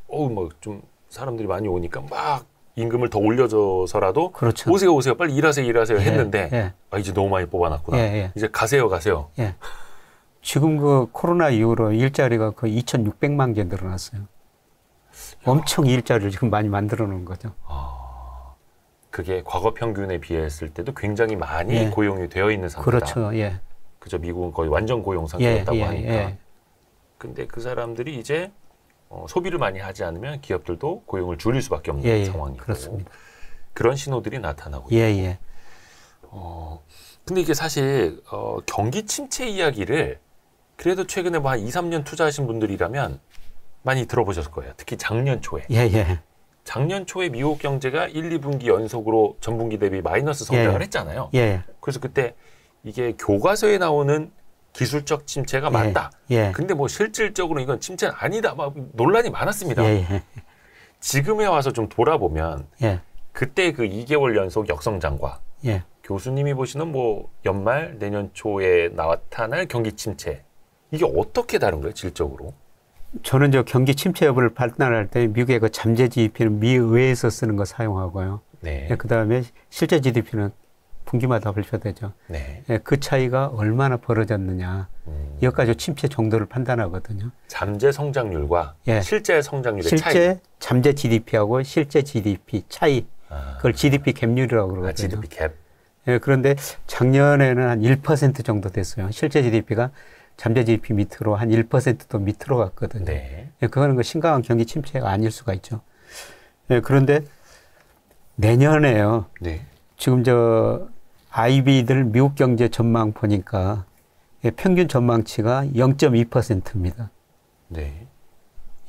뭐 좀 사람들이 많이 오니까 막 임금을 더 올려줘서라도 그렇죠. 오세요 빨리 일하세요 했는데 예. 아, 이제 너무 많이 뽑아놨구나. 예. 이제 가세요. 예. 지금 그 코로나 이후로 일자리가 거의 2,600만 개 늘어났어요. 엄청 일자리를 지금 많이 만들어 놓은 거죠. 그게 과거 평균에 비했을 때도 굉장히 많이 고용이 되어 있는 상태다. 그렇죠. 예. 그죠. 미국은 거의 완전 고용 상태였다고 하니까. 근데 그 사람들이 이제 소비를 많이 하지 않으면 기업들도 고용을 줄일 수밖에 없는 상황이고. 그렇습니다. 그런 신호들이 나타나고 있고. 근데 이게 사실 경기 침체 이야기를 그래도 최근에 뭐 한 2, 3년 투자하신 분들이라면 많이 들어보셨을 거예요. 특히 작년 초에. 작년 초에 미국 경제가 1, 2분기 연속으로 전분기 대비 마이너스 성장을 했잖아요. 그래서 그때 이게 교과서에 나오는 기술적 침체가 맞다. 근데 뭐 실질적으로 이건 침체는 아니다. 막 논란이 많았습니다. 지금에 와서 좀 돌아보면 그때 그 2개월 연속 역성장과 교수님이 보시는 뭐 연말 내년 초에 나타날 경기 침체 이게 어떻게 다른 거예요, 질적으로? 저는 저 경기 침체 여부를 판단할 때 미국의 그 잠재 GDP는 미의회에서 쓰는 거 사용하고요. 그 다음에 실제 GDP는 분기마다 발표되죠. 그 차이가 얼마나 벌어졌느냐. 여기까지 침체 정도를 판단하거든요. 잠재 성장률과 실제 성장률의 차이. 실제 잠재 GDP하고 실제 GDP 차이. 그걸 GDP 갭률이라고 그러거든요. GDP 갭. 그런데 작년에는 한 1% 정도 됐어요. 실제 GDP가 잠재 GDP 밑으로 한 1%도 밑으로 갔거든요. 그거는 그 심각한 경기 침체가 아닐 수가 있죠. 그런데 내년에요. 지금 저 IB들 미국 경제 전망 보니까 평균 전망치가 0.2%입니다.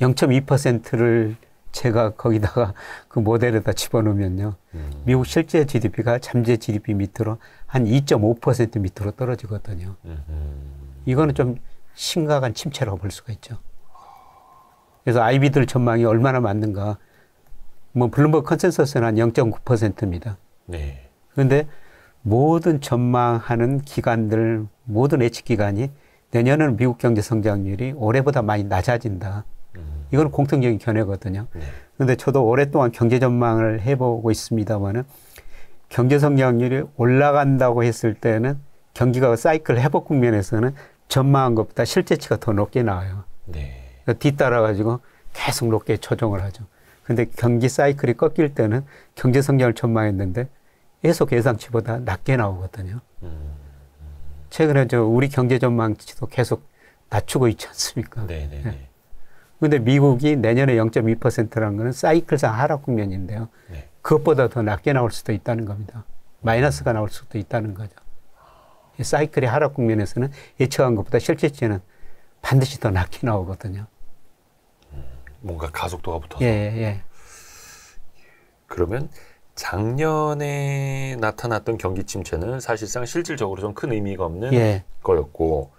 0.2%를 제가 거기다가 그 모델에다 집어넣으면요. 미국 실제 GDP가 잠재 GDP 밑으로 한 2.5% 밑으로 떨어지거든요. 이거는 좀 심각한 침체라고 볼 수가 있죠. 그래서 IB들 전망이 얼마나 맞는가. 뭐 블룸버그 컨센서스는 한 0.9%입니다. 그런데 모든 전망하는 기관들, 모든 예측 기관이 내년은 미국 경제 성장률이 올해보다 많이 낮아진다. 이건 공통적인 견해거든요. 그런데 저도 오랫동안 경제 전망을 해보고 있습니다만은 경제 성장률이 올라간다고 했을 때는 경기가 사이클 회복 국면에서는 전망한 것보다 실제치가 더 높게 나와요. 뒤따라가지고 계속 높게 조정을 하죠. 근데 경기 사이클이 꺾일 때는 경제 성장을 전망했는데 계속 예상치보다 낮게 나오거든요. 최근에 저 우리 경제 전망치도 계속 낮추고 있지 않습니까? 그런데 미국이 내년에 0.2%라는 것은 사이클상 하락 국면인데요. 그것보다 더 낮게 나올 수도 있다는 겁니다. 마이너스가 나올 수도 있다는 거죠. 사이클이 하락 국면에서는 예측한 것보다 실제치는 반드시 더 낮게 나오거든요. 뭔가 가속도가 붙어서. 그러면 작년에 나타났던 경기 침체는 사실상 실질적으로 좀 큰 의미가 없는 거였고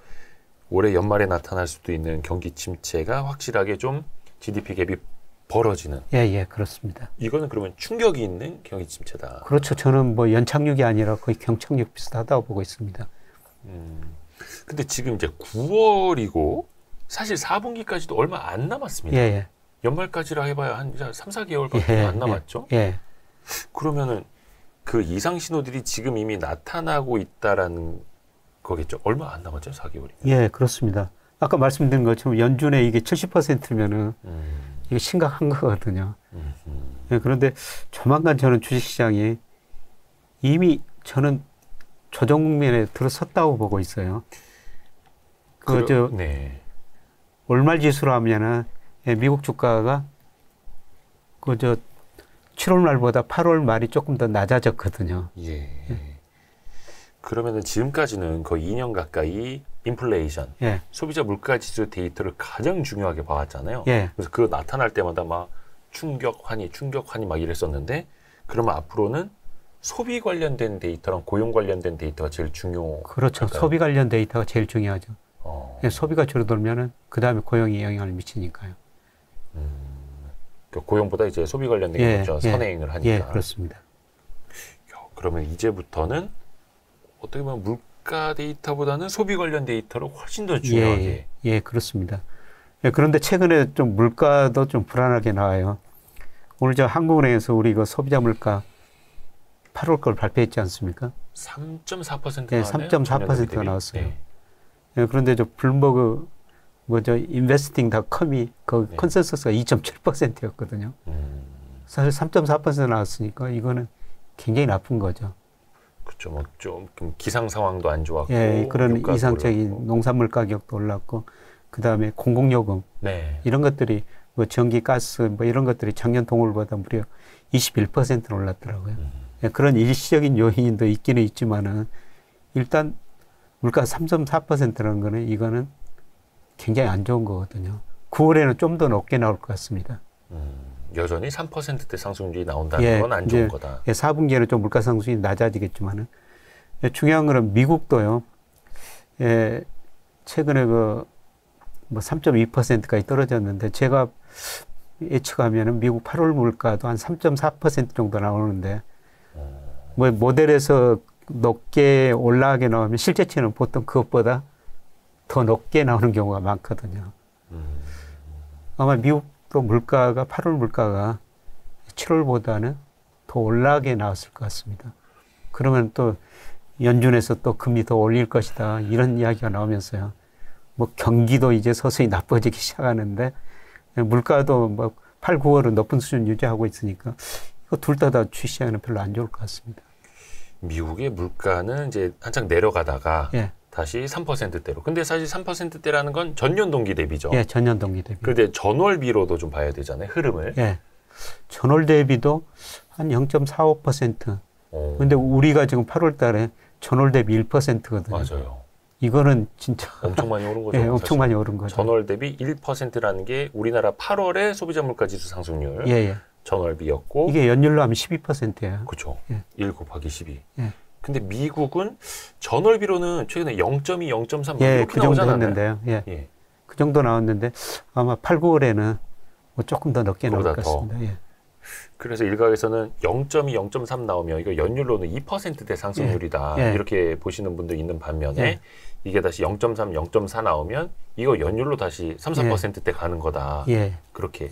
올해 연말에 나타날 수도 있는 경기 침체가 확실하게 좀 GDP 갭이 벌어지는. 그렇습니다. 이거는 그러면 충격이 있는 경기 침체다. 그렇죠. 저는 뭐 연착륙이 아니라 거의 경착륙 비슷하다고 보고 있습니다. 근데 지금 이제 9월이고 사실 4분기까지도 얼마 안 남았습니다. 연말까지라 해봐야 한 3, 4개월밖에 안 남았죠? 그러면은 그 이상 신호들이 지금 이미 나타나고 있다라는 거겠죠? 얼마 안 남았죠? 4개월이면. 그렇습니다. 아까 말씀드린 것처럼 연준에 이게 70%면은 이게 심각한 거거든요. 그런데 조만간 저는 주식시장이 이미 저는 조정 국면에 들어섰다고 보고 있어요. 월말 지수로 하면은 미국 주가가 7월 말보다 8월 말이 조금 더 낮아졌거든요. 그러면은 지금까지는 거의 2년 가까이 인플레이션, 소비자 물가 지수 데이터를 가장 중요하게 봐왔잖아요. 그래서 그거 나타날 때마다 막 충격 환희 막 이랬었는데 그러면 앞으로는 소비 관련된 데이터랑 고용 관련된 데이터가 제일 중요. 그렇죠. 할까요? 소비 관련 데이터가 제일 중요하죠. 소비가 줄어들면은 그 다음에 고용이 영향을 미치니까요. 그러니까 고용보다 이제 소비 관련된 게 먼저 선행을 하니까. 그렇습니다. 그러면 이제부터는 어떻게 보면 물가 데이터보다는 소비 관련 데이터를 훨씬 더 중요하게. 그렇습니다. 그런데 최근에 좀 물가도 좀 불안하게 나와요. 오늘 저 한국은행에서 우리 이거 소비자 물가 8월 걸 발표했지 않습니까? 3.4% 3.4%가 나왔어요. 그런데 저 블룸버그 뭐죠 인베스팅닷컴이 그 컨센서스가 2.7%였거든요. 사실 3.4% 나왔으니까 이거는 굉장히 나쁜 거죠. 그렇죠. 뭐 좀 기상 상황도 안 좋았고, 그런 이상적인 올랐고. 농산물 가격도 올랐고, 그 다음에 공공요금 이런 것들이 뭐 전기, 가스 뭐 이런 것들이 작년 동월보다 무려 21% 올랐더라고요. 그런 일시적인 요인도 있기는 있지만은 일단 물가 3.4%라는 거는 이거는 굉장히 안 좋은 거거든요. 9월에는 좀 더 높게 나올 것 같습니다. 여전히 3%대 상승률이 나온다는 건 안 좋은 거다. 4분기에는 좀 물가 상승률이 낮아지겠지만은 중요한 거는 미국도요. 최근에 뭐 3.2%까지 떨어졌는데 제가 예측하면은 미국 8월 물가도 한 3.4% 정도 나오는데 뭐 모델에서 높게 올라가게 나오면 실제치는 보통 그것보다 더 높게 나오는 경우가 많거든요. 아마 미국도 물가가 8월 물가가 7월보다는 더 올라가게 나왔을 것 같습니다. 그러면 또 연준에서 또 금리 더 올릴 것이다 이런 이야기가 나오면서요. 뭐 경기도 이제 서서히 나빠지기 시작하는데 물가도 뭐 8, 9월은 높은 수준 유지하고 있으니까 이거 둘 다 취시하는 별로 안 좋을 것 같습니다. 미국의 물가는 이제 한창 내려가다가 다시 3%대로. 근데 사실 3%대라는 건 전년 동기 대비죠. 전년 동기 대비. 근데 전월비로도 좀 봐야 되잖아요, 흐름을. 전월 대비도 한 0.45%. 근데 우리가 지금 8월 달에 전월 대비 1%거든요. 맞아요. 이거는 진짜 엄청 많이 오른 거죠. 엄청 많이 오른 거죠. 전월 대비 1%라는 게 우리나라 8월의 소비자 물가 지수 상승률. 전월비였고 이게 연율로 하면 12%예요. 그렇죠. 1 곱하기 12. 근데 미국은 전월비로는 최근에 0.2, 0.3 이렇게 그 정도 나오잖아요. 했는데요. 그 정도 나왔는데 아마 8, 9월에는 뭐 조금 더 높게 나올 것 같습니다. 그래서 일각에서는 0.2, 0.3 나오면 이거 연율로는 2%대 상승률이다. 이렇게 보시는 분도 있는 반면에 이게 다시 0.3, 0.4 나오면 이거 연율로 다시 3, 4%대 가는 거다. 그렇게.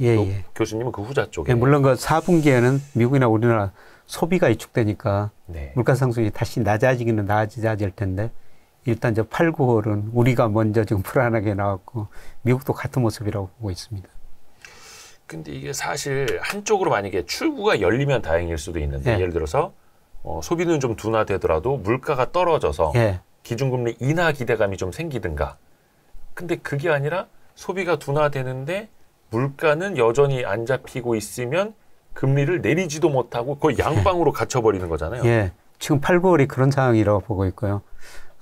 교수님은 그 후자 쪽에. 물론 그 4분기에는 미국이나 우리나라 소비가 위축되니까 물가 상승이 다시 낮아지기는 낮아질 텐데 일단 저 8, 9월은 우리가 먼저 지금 불안하게 나왔고 미국도 같은 모습이라고 보고 있습니다. 근데 이게 사실 한쪽으로 만약에 출구가 열리면 다행일 수도 있는데 예를 들어서 소비는 좀 둔화되더라도 물가가 떨어져서 기준금리 인하 기대감이 좀 생기든가. 근데 그게 아니라 소비가 둔화되는데 물가는 여전히 안 잡히고 있으면 금리를 내리지도 못하고 거의 양방으로 갇혀버리는 거잖아요. 지금 8, 9월이 그런 상황이라고 보고 있고요.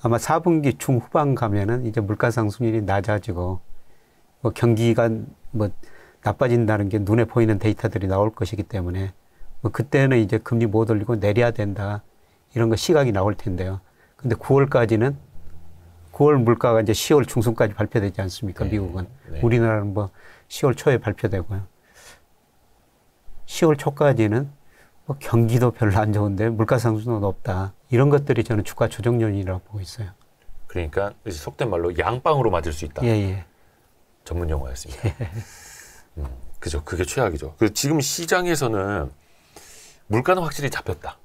아마 4분기 중후반 가면은 이제 물가 상승률이 낮아지고 뭐 경기가 뭐 나빠진다는 게 눈에 보이는 데이터들이 나올 것이기 때문에 뭐 그때는 이제 금리 못 올리고 내려야 된다 이런 거 시각이 나올 텐데요. 근데 9월까지는 9월 물가가 이제 10월 중순까지 발표되지 않습니까? 미국은. 우리나라는 뭐 10월 초에 발표되고요. 10월 초까지는 뭐 경기도 별로 안 좋은데 물가 상승도 높다. 이런 것들이 저는 주가 조정 요인이라고 보고 있어요. 그러니까 속된 말로 양방으로 맞을 수 있다. 전문 용어였습니다. 그죠. 그게 최악이죠. 지금 시장에서는 물가는 확실히 잡혔다.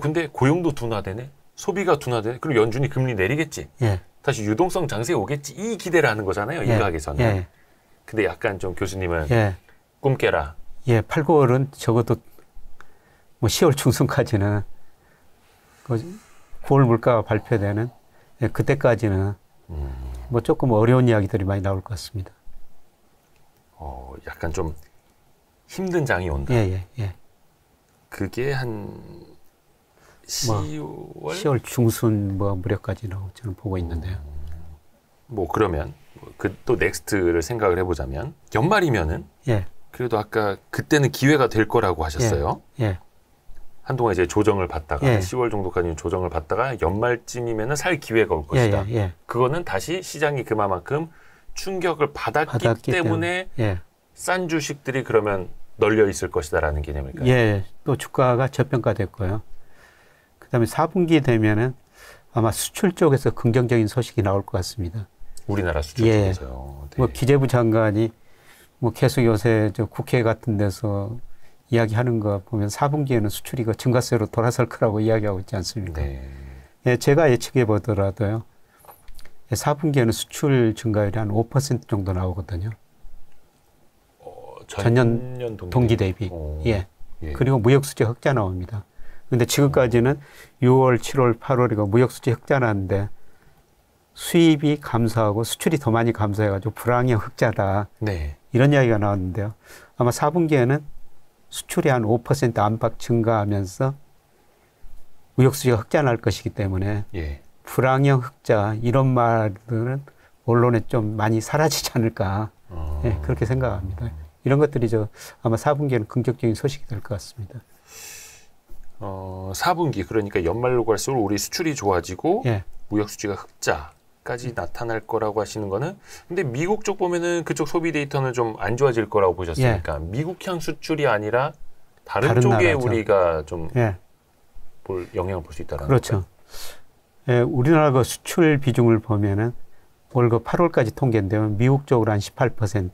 근데 고용도 둔화되네. 소비가 둔화되네. 그리고 연준이 금리 내리겠지. 다시 유동성 장세 오겠지. 이 기대를 하는 거잖아요. 일각에서는. 근데 약간 좀 교수님은 꿈 깨라. 8, 9월은 적어도 뭐 10월 중순까지는 9월 물가가 발표되는 그때까지는 뭐 조금 어려운 이야기들이 많이 나올 것 같습니다. 약간 좀 힘든 장이 온다. 그게 한 10월 중순 뭐 무렵까지라고 저는 보고 있는데요. 뭐 그러면 또 넥스트를 생각을 해보자면 연말이면은 그래도 아까 그때는 기회가 될 거라고 하셨어요. 한동안 이제 조정을 받다가 10월 정도까지 조정을 받다가 연말쯤이면은 살 기회가 올 것이다. 그거는 다시 시장이 그만큼 충격을 받았기 때문에 싼 주식들이 그러면 널려 있을 것이다라는 개념일까요? 또 주가가 저평가됐고요. 그다음에 4분기 되면은 아마 수출 쪽에서 긍정적인 소식이 나올 것 같습니다. 우리나라 수출 쪽에서요. 뭐 기재부 장관이 뭐 계속 요새 저 국회 같은 데서 이야기하는 거 보면 4분기에는 수출이 그 증가세로 돌아설 거라고 이야기하고 있지 않습니까? 제가 예측해 보더라도요. 4분기에는 수출 증가율이 한 5% 정도 나오거든요. 전년 동기 대비. 예. 예. 그리고 무역수지 흑자 나옵니다. 근데 지금까지는 6월, 7월, 8월이가 무역수지 흑자 나는데 수입이 감소하고 수출이 더 많이 감소해가지고 불황형 흑자다. 네. 이런 이야기가 나왔는데요. 아마 4분기에는 수출이 한 5% 안팎 증가하면서 무역수지가 흑자 날 것이기 때문에 예. 불황형 흑자 이런 말들은 언론에 좀 많이 사라지지 않을까. 예, 그렇게 생각합니다. 이런 것들이 아마 4분기에는 긍정적인 소식이 될 것 같습니다. 4분기 그러니까 연말로 갈수록 우리 수출이 좋아지고 예. 무역 수지가 흑자까지 나타날 거라고 하시는 거는 근데 미국 쪽 보면은 그쪽 소비 데이터는 좀 안 좋아질 거라고 보셨으니까 예. 미국향 수출이 아니라 다른 쪽에 나라죠. 우리가 좀 예. 영향을 볼 수 있다라는 그렇죠. 예, 우리나라 그 수출 비중을 보면은 올 8월까지 통계인데요. 미국 쪽으로 한 18%,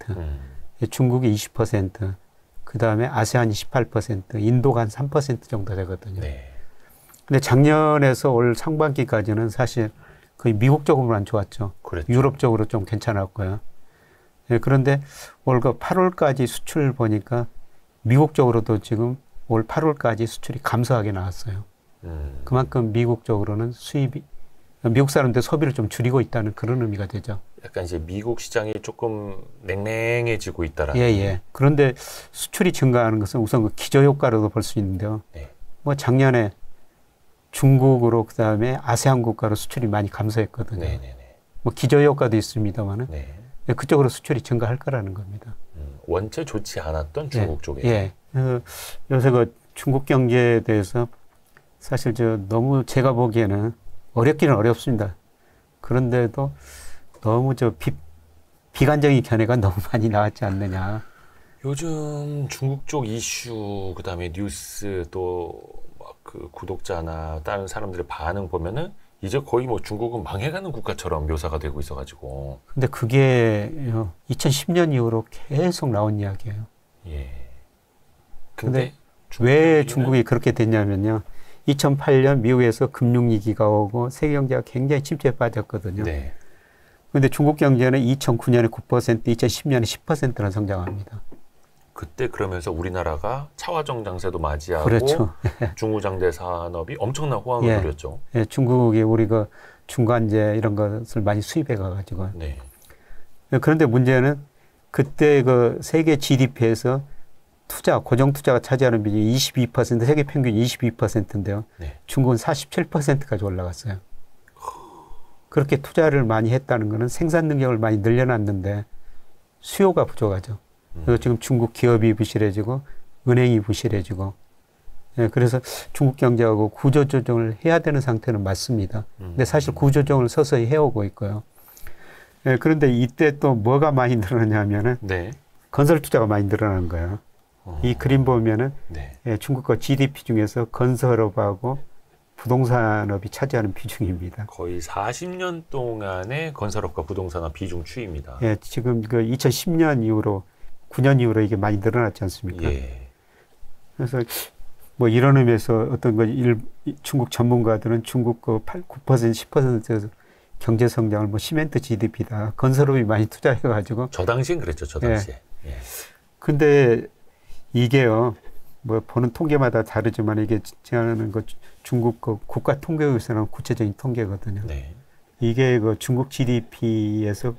중국이 20%, 그 다음에 아세안이 18%, 인도가 한 3% 정도 되거든요. 네. 근데 작년에서 올 상반기까지는 사실 거의 미국 쪽으로만 좋았죠. 그렇죠. 유럽 쪽으로 좀 괜찮았고요. 예, 그런데 올 8월까지 수출 보니까 미국 쪽으로도 지금 올 8월까지 수출이 감소하게 나왔어요. 그만큼 미국 쪽으로는 수입이, 미국 사람들 소비를 좀 줄이고 있다는 그런 의미가 되죠. 약간 이제 미국 시장이 조금 냉랭해지고 있다라는. 예, 예. 그런데 수출이 증가하는 것은 우선 그 기저효과로도 볼 수 있는데요. 네. 뭐 작년에 중국으로 그다음에 아세안 국가로 수출이 많이 감소했거든요. 네네네. 뭐 기저효과도 있습니다만은 네. 그쪽으로 수출이 증가할 거라는 겁니다. 원체 좋지 않았던 중국 예, 쪽에. 예. 요새 그 중국 경제에 대해서 사실 너무 제가 보기에는 어렵기는 어렵습니다. 그런데도 너무 비관적인 견해가 너무 많이 나왔지 않느냐. 요즘 중국 쪽 이슈, 그 다음에 뉴스 또 그 구독자나 다른 사람들의 반응 보면은 이제 거의 뭐 중국은 망해가는 국가처럼 묘사가 되고 있어가지고. 근데 그게 2010년 이후로 계속 나온 이야기예요. 예. 근데 왜 중국이 그렇게 됐냐면요. 2008년 미국에서 금융위기가 오고 세계 경제가 굉장히 침체에 빠졌거든요. 네. 그런데 중국 경제는 2009년에 9%, 2010년에 10%나 성장합니다. 그때 그러면서 우리나라가 차화정 장세도 맞이하고 그렇죠. 중후장대 산업이 엄청난 호황을 예. 누렸죠. 예, 중국이 우리가 중간재 이런 것을 많이 수입해 가가지고. 네. 그런데 문제는 그때 그 세계 GDP에서 고정 투자가 차지하는 비중이 22%, 세계 평균 22%인데요. 네. 중국은 47%까지 올라갔어요. 그렇게 투자를 많이 했다는 것은 생산 능력을 많이 늘려놨는데 수요가 부족하죠. 그래서 지금 중국 기업이 부실해지고 은행이 부실해지고 예, 그래서 중국 경제하고 구조조정을 해야 되는 상태는 맞습니다. 근데 사실 구조조정을 서서히 해오고 있고요. 예, 그런데 이때 또 뭐가 많이 늘어나냐면은 네. 건설 투자가 많이 늘어나는 거예요. 이 그림 보면은 네. 예, 중국 거 GDP 중에서 건설업하고 부동산업이 차지하는 비중입니다. 거의 40년 동안의 건설업과 부동산업 비중 추이입니다. 예, 지금 그 2010년 이후로 9년 이후로 이게 많이 늘어났지 않습니까? 예. 그래서 뭐 이런 의미에서 어떤 중국 전문가들은 중국 그 9%, 10% 경제 성장을 뭐 시멘트 GDP다. 건설업이 많이 투자해가지고. 저 당시엔 그랬죠. 저 당시에. 예. 근데 이게요. 뭐 보는 통계마다 다르지만 이게 제하는 그 중국 그 국가 통계국에서 나온 구체적인 통계거든요. 네. 이게 그 중국 GDP에서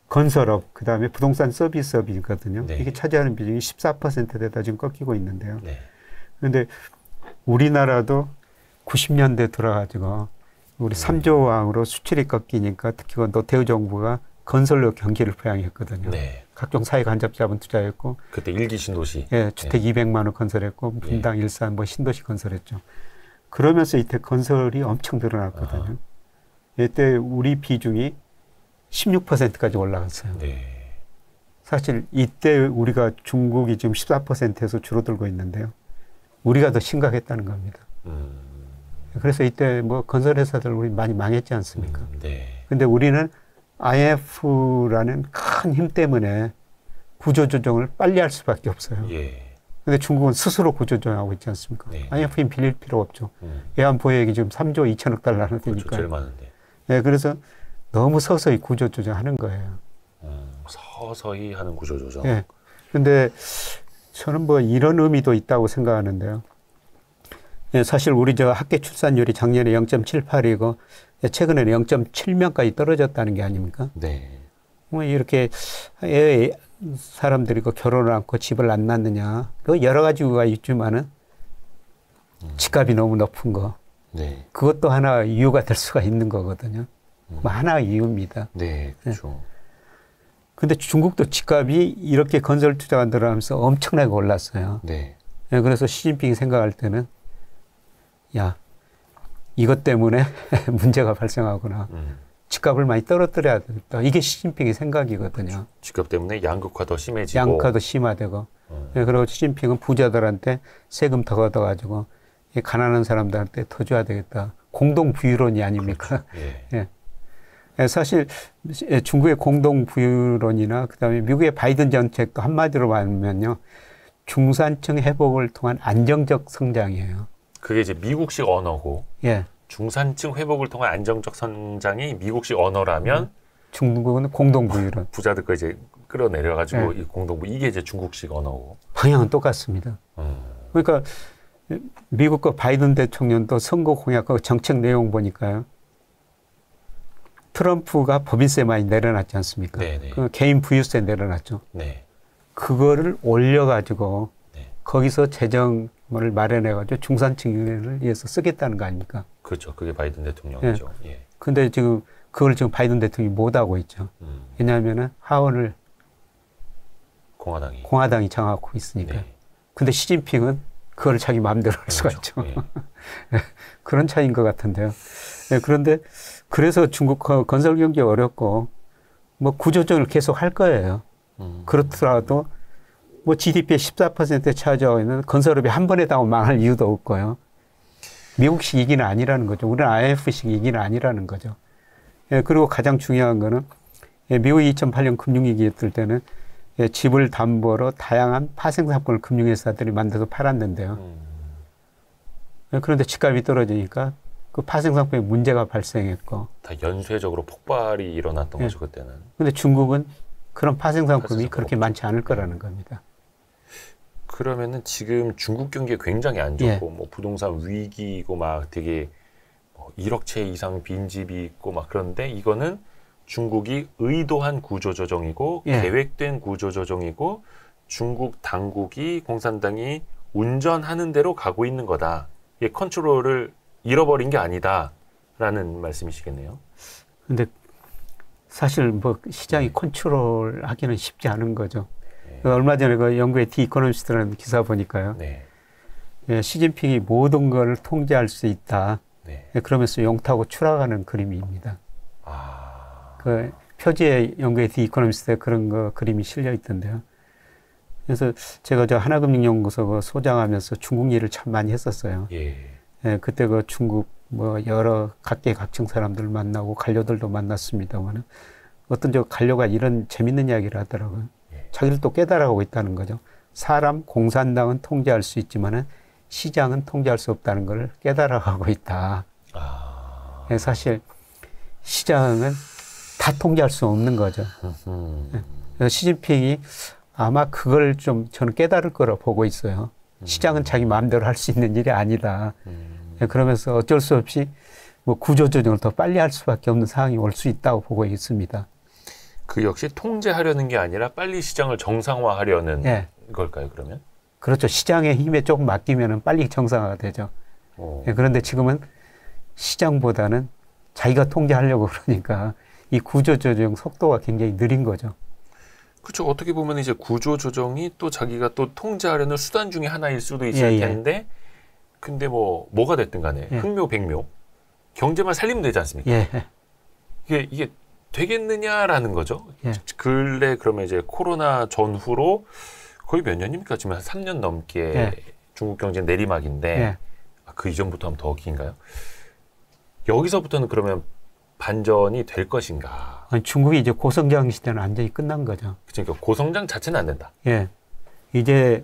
건설업, 그 다음에 부동산 서비스업이거든요. 네. 이게 차지하는 비중이 14%대다 지금 꺾이고 있는데요. 네. 그런데 우리나라도 90년대 들어가지고 우리 3조 왕으로 수출이 꺾이니까 특히 노태우 정부가 건설로 경기를 부양했거든요. 네. 각종 사회 간접 자본 투자했고 그때 일기 신도시. 예, 주택 네. 200만 원 건설했고 분당 네. 일산 뭐 신도시 건설했죠. 그러면서 이때 건설이 엄청 늘어났거든요. 이때 우리 비중이 16%까지 올라갔어요. 네. 사실 이때 우리가 중국이 지금 14%에서 줄어들고 있는데요. 우리가 더 심각했다는 겁니다. 그래서 이때 뭐 건설회사들 우리 많이 망했지 않습니까? 네. 근데 우리는 IMF라는 큰 힘 때문에 구조조정을 빨리 할 수밖에 없어요. 예. 근데 중국은 스스로 구조조정하고 있지 않습니까? 네. IMF 힘 빌릴 필요 없죠. 외환 보유액이 지금 3조 2천억 달러나 되니까. 그렇죠. 제일 많은데. 네, 그래서 너무 서서히 구조조정하는 거예요. 서서히 하는 구조조정. 예. 근데 저는 뭐 이런 의미도 있다고 생각하는데요. 예, 사실 우리 저 학계 출산율이 작년에 0.78이고 최근에는 0.7명까지 떨어졌다는 게 아닙니까? 네. 뭐 이렇게 사람들이 결혼을 않고 집을 안 낳느냐. 그 여러 가지 이유가 있지만은 집값이 너무 높은 거. 네. 그것도 하나 이유가 될 수가 있는 거거든요. 뭐 하나의 이유입니다. 네, 그렇죠. 네. 근데 중국도 집값이 이렇게 건설 투자가 늘어나면서 엄청나게 올랐어요. 네. 네, 그래서 시진핑이 생각할 때는 야, 이것 때문에 문제가 발생하구나. 집값을 많이 떨어뜨려야 되겠다. 이게 시진핑의 생각이거든요. 집값 때문에 양극화 더 심해지고. 양극화도 심화되고. 네, 그리고 시진핑은 부자들한테 세금 더 걷어가지고 가난한 사람들한테 더 줘야 되겠다. 공동부유론이 아닙니까? 그렇죠. 예. 예. 사실 중국의 공동부유론이나 그다음에 미국의 바이든 정책도 한마디로 말하면요. 중산층 회복을 통한 안정적 성장이에요. 그게 이제 미국식 언어고. 예. 중산층 회복을 통한 안정적 성장이 미국식 언어라면 중국은 공동부유론. 부자들 거 이제 끌어내려가지고 이 공동부 이게 이제 중국식 언어고. 방향은 똑같습니다. 그러니까 미국과 바이든 대통령도 선거 공약과 정책 내용 보니까요. 트럼프가 법인세 많이 내려놨지 않습니까? 그 개인 부유세 내려놨죠. 네. 그거를 올려가지고 네. 거기서 재정을 마련해가지고 중산층을 위해서 쓰겠다는 거 아닙니까? 그렇죠. 그게 바이든 대통령이죠. 예. 예. 근데 지금 그걸 지금 바이든 대통령이 못 하고 있죠. 왜냐하면은 하원을 공화당이 장악하고 있으니까. 네. 근데 시진핑은 그걸 자기 마음대로 할 수가 있죠. 예. 그런 차이인 것 같은데요. 네, 그런데 그래서 중국 건설 경기 어렵고 뭐 구조조정을 계속 할 거예요. 그렇더라도 뭐 GDP의 14%에 차지하고 있는 건설업이 한 번에 다 망할 이유도 없고요. 미국식 위기는 아니라는 거죠. 우리는 IMF식 위기는 아니라는 거죠. 예, 그리고 가장 중요한 거는 미국이 2008년 금융위기였을 때는 집을 담보로 다양한 파생상품을 금융회사들이 만들어서 팔았는데요. 그런데 집값이 떨어지니까 그 파생상품에 문제가 발생했고. 다 연쇄적으로 폭발이 일어났던 거죠, 그때는. 그런데 중국은 그런 파생상품이 그렇게 많지 않을 거라는 겁니다. 그러면은 지금 중국 경기가 굉장히 안 좋고, 뭐 부동산 위기이고 막 되게 1억 채 이상 빈집이 있고 막 그런데 이거는 중국이 의도한 구조조정이고 계획된 구조조정이고 중국 당국이 공산당이 운전하는 대로 가고 있는 거다. 이게 컨트롤을 잃어버린 게 아니다라는 말씀이시겠네요. 근데 사실 뭐 시장이 컨트롤하기는 쉽지 않은 거죠. 얼마 전에 그 영국의 디 이코노미스트라는 기사 보니까요. 시진핑이 모든 걸 통제할 수 있다. 그러면서 용타고 추락하는 그림입니다. 그 표지에 영국의 디 이코노미스트에 그런 그림이 실려 있던데요. 그래서 제가 저 하나금융연구소 그 소장하면서 중국 일을 참 많이 했었어요. 그때 그 중국 뭐 여러 각계각층 사람들 만나고 관료들도 만났습니다만 어떤 저 관료가 이런 재밌는 이야기를 하더라고요. 자기들도 깨달아가고 있다는 거죠. 사람 공산당은 통제할 수 있지만은 시장은 통제할 수 없다는 걸 깨달아가고 있다. 사실 시장은 다 통제할 수 없는 거죠. 그래서 시진핑이 아마 그걸 좀 저는 깨달을 거라 보고 있어요. 시장은 자기 마음대로 할 수 있는 일이 아니다. 그러면서 어쩔 수 없이 뭐 구조조정을 더 빨리 할 수밖에 없는 상황이 올 수 있다고 보고 있습니다. 그 역시 통제하려는 게 아니라 빨리 시장을 정상화하려는 걸까요, 그러면? 그렇죠. 시장의 힘에 조금 맡기면 빨리 정상화가 되죠. 그런데 지금은 시장보다는 자기가 통제하려고 그러니까 이 구조조정 속도가 굉장히 느린 거죠. 그렇죠. 어떻게 보면 이제 구조조정이 또 자기가 또 통제하려는 수단 중에 하나일 수도 있을 텐데 근데 뭐가 됐든 간에 흥묘백묘 경제만 살리면 되지 않습니까? 이게 되겠느냐라는 거죠. 근래 그러면 이제 코로나 전후로 거의 몇 년입니까? 지금 한 3년 넘게 중국 경제 내리막인데 그 이전부터 하면 더 긴가요? 여기서부터는 그러면 반전이 될 것인가? 아니, 중국이 이제 고성장 시대는 완전히 끝난 거죠. 그러니까 고성장 자체는 안 된다. 이제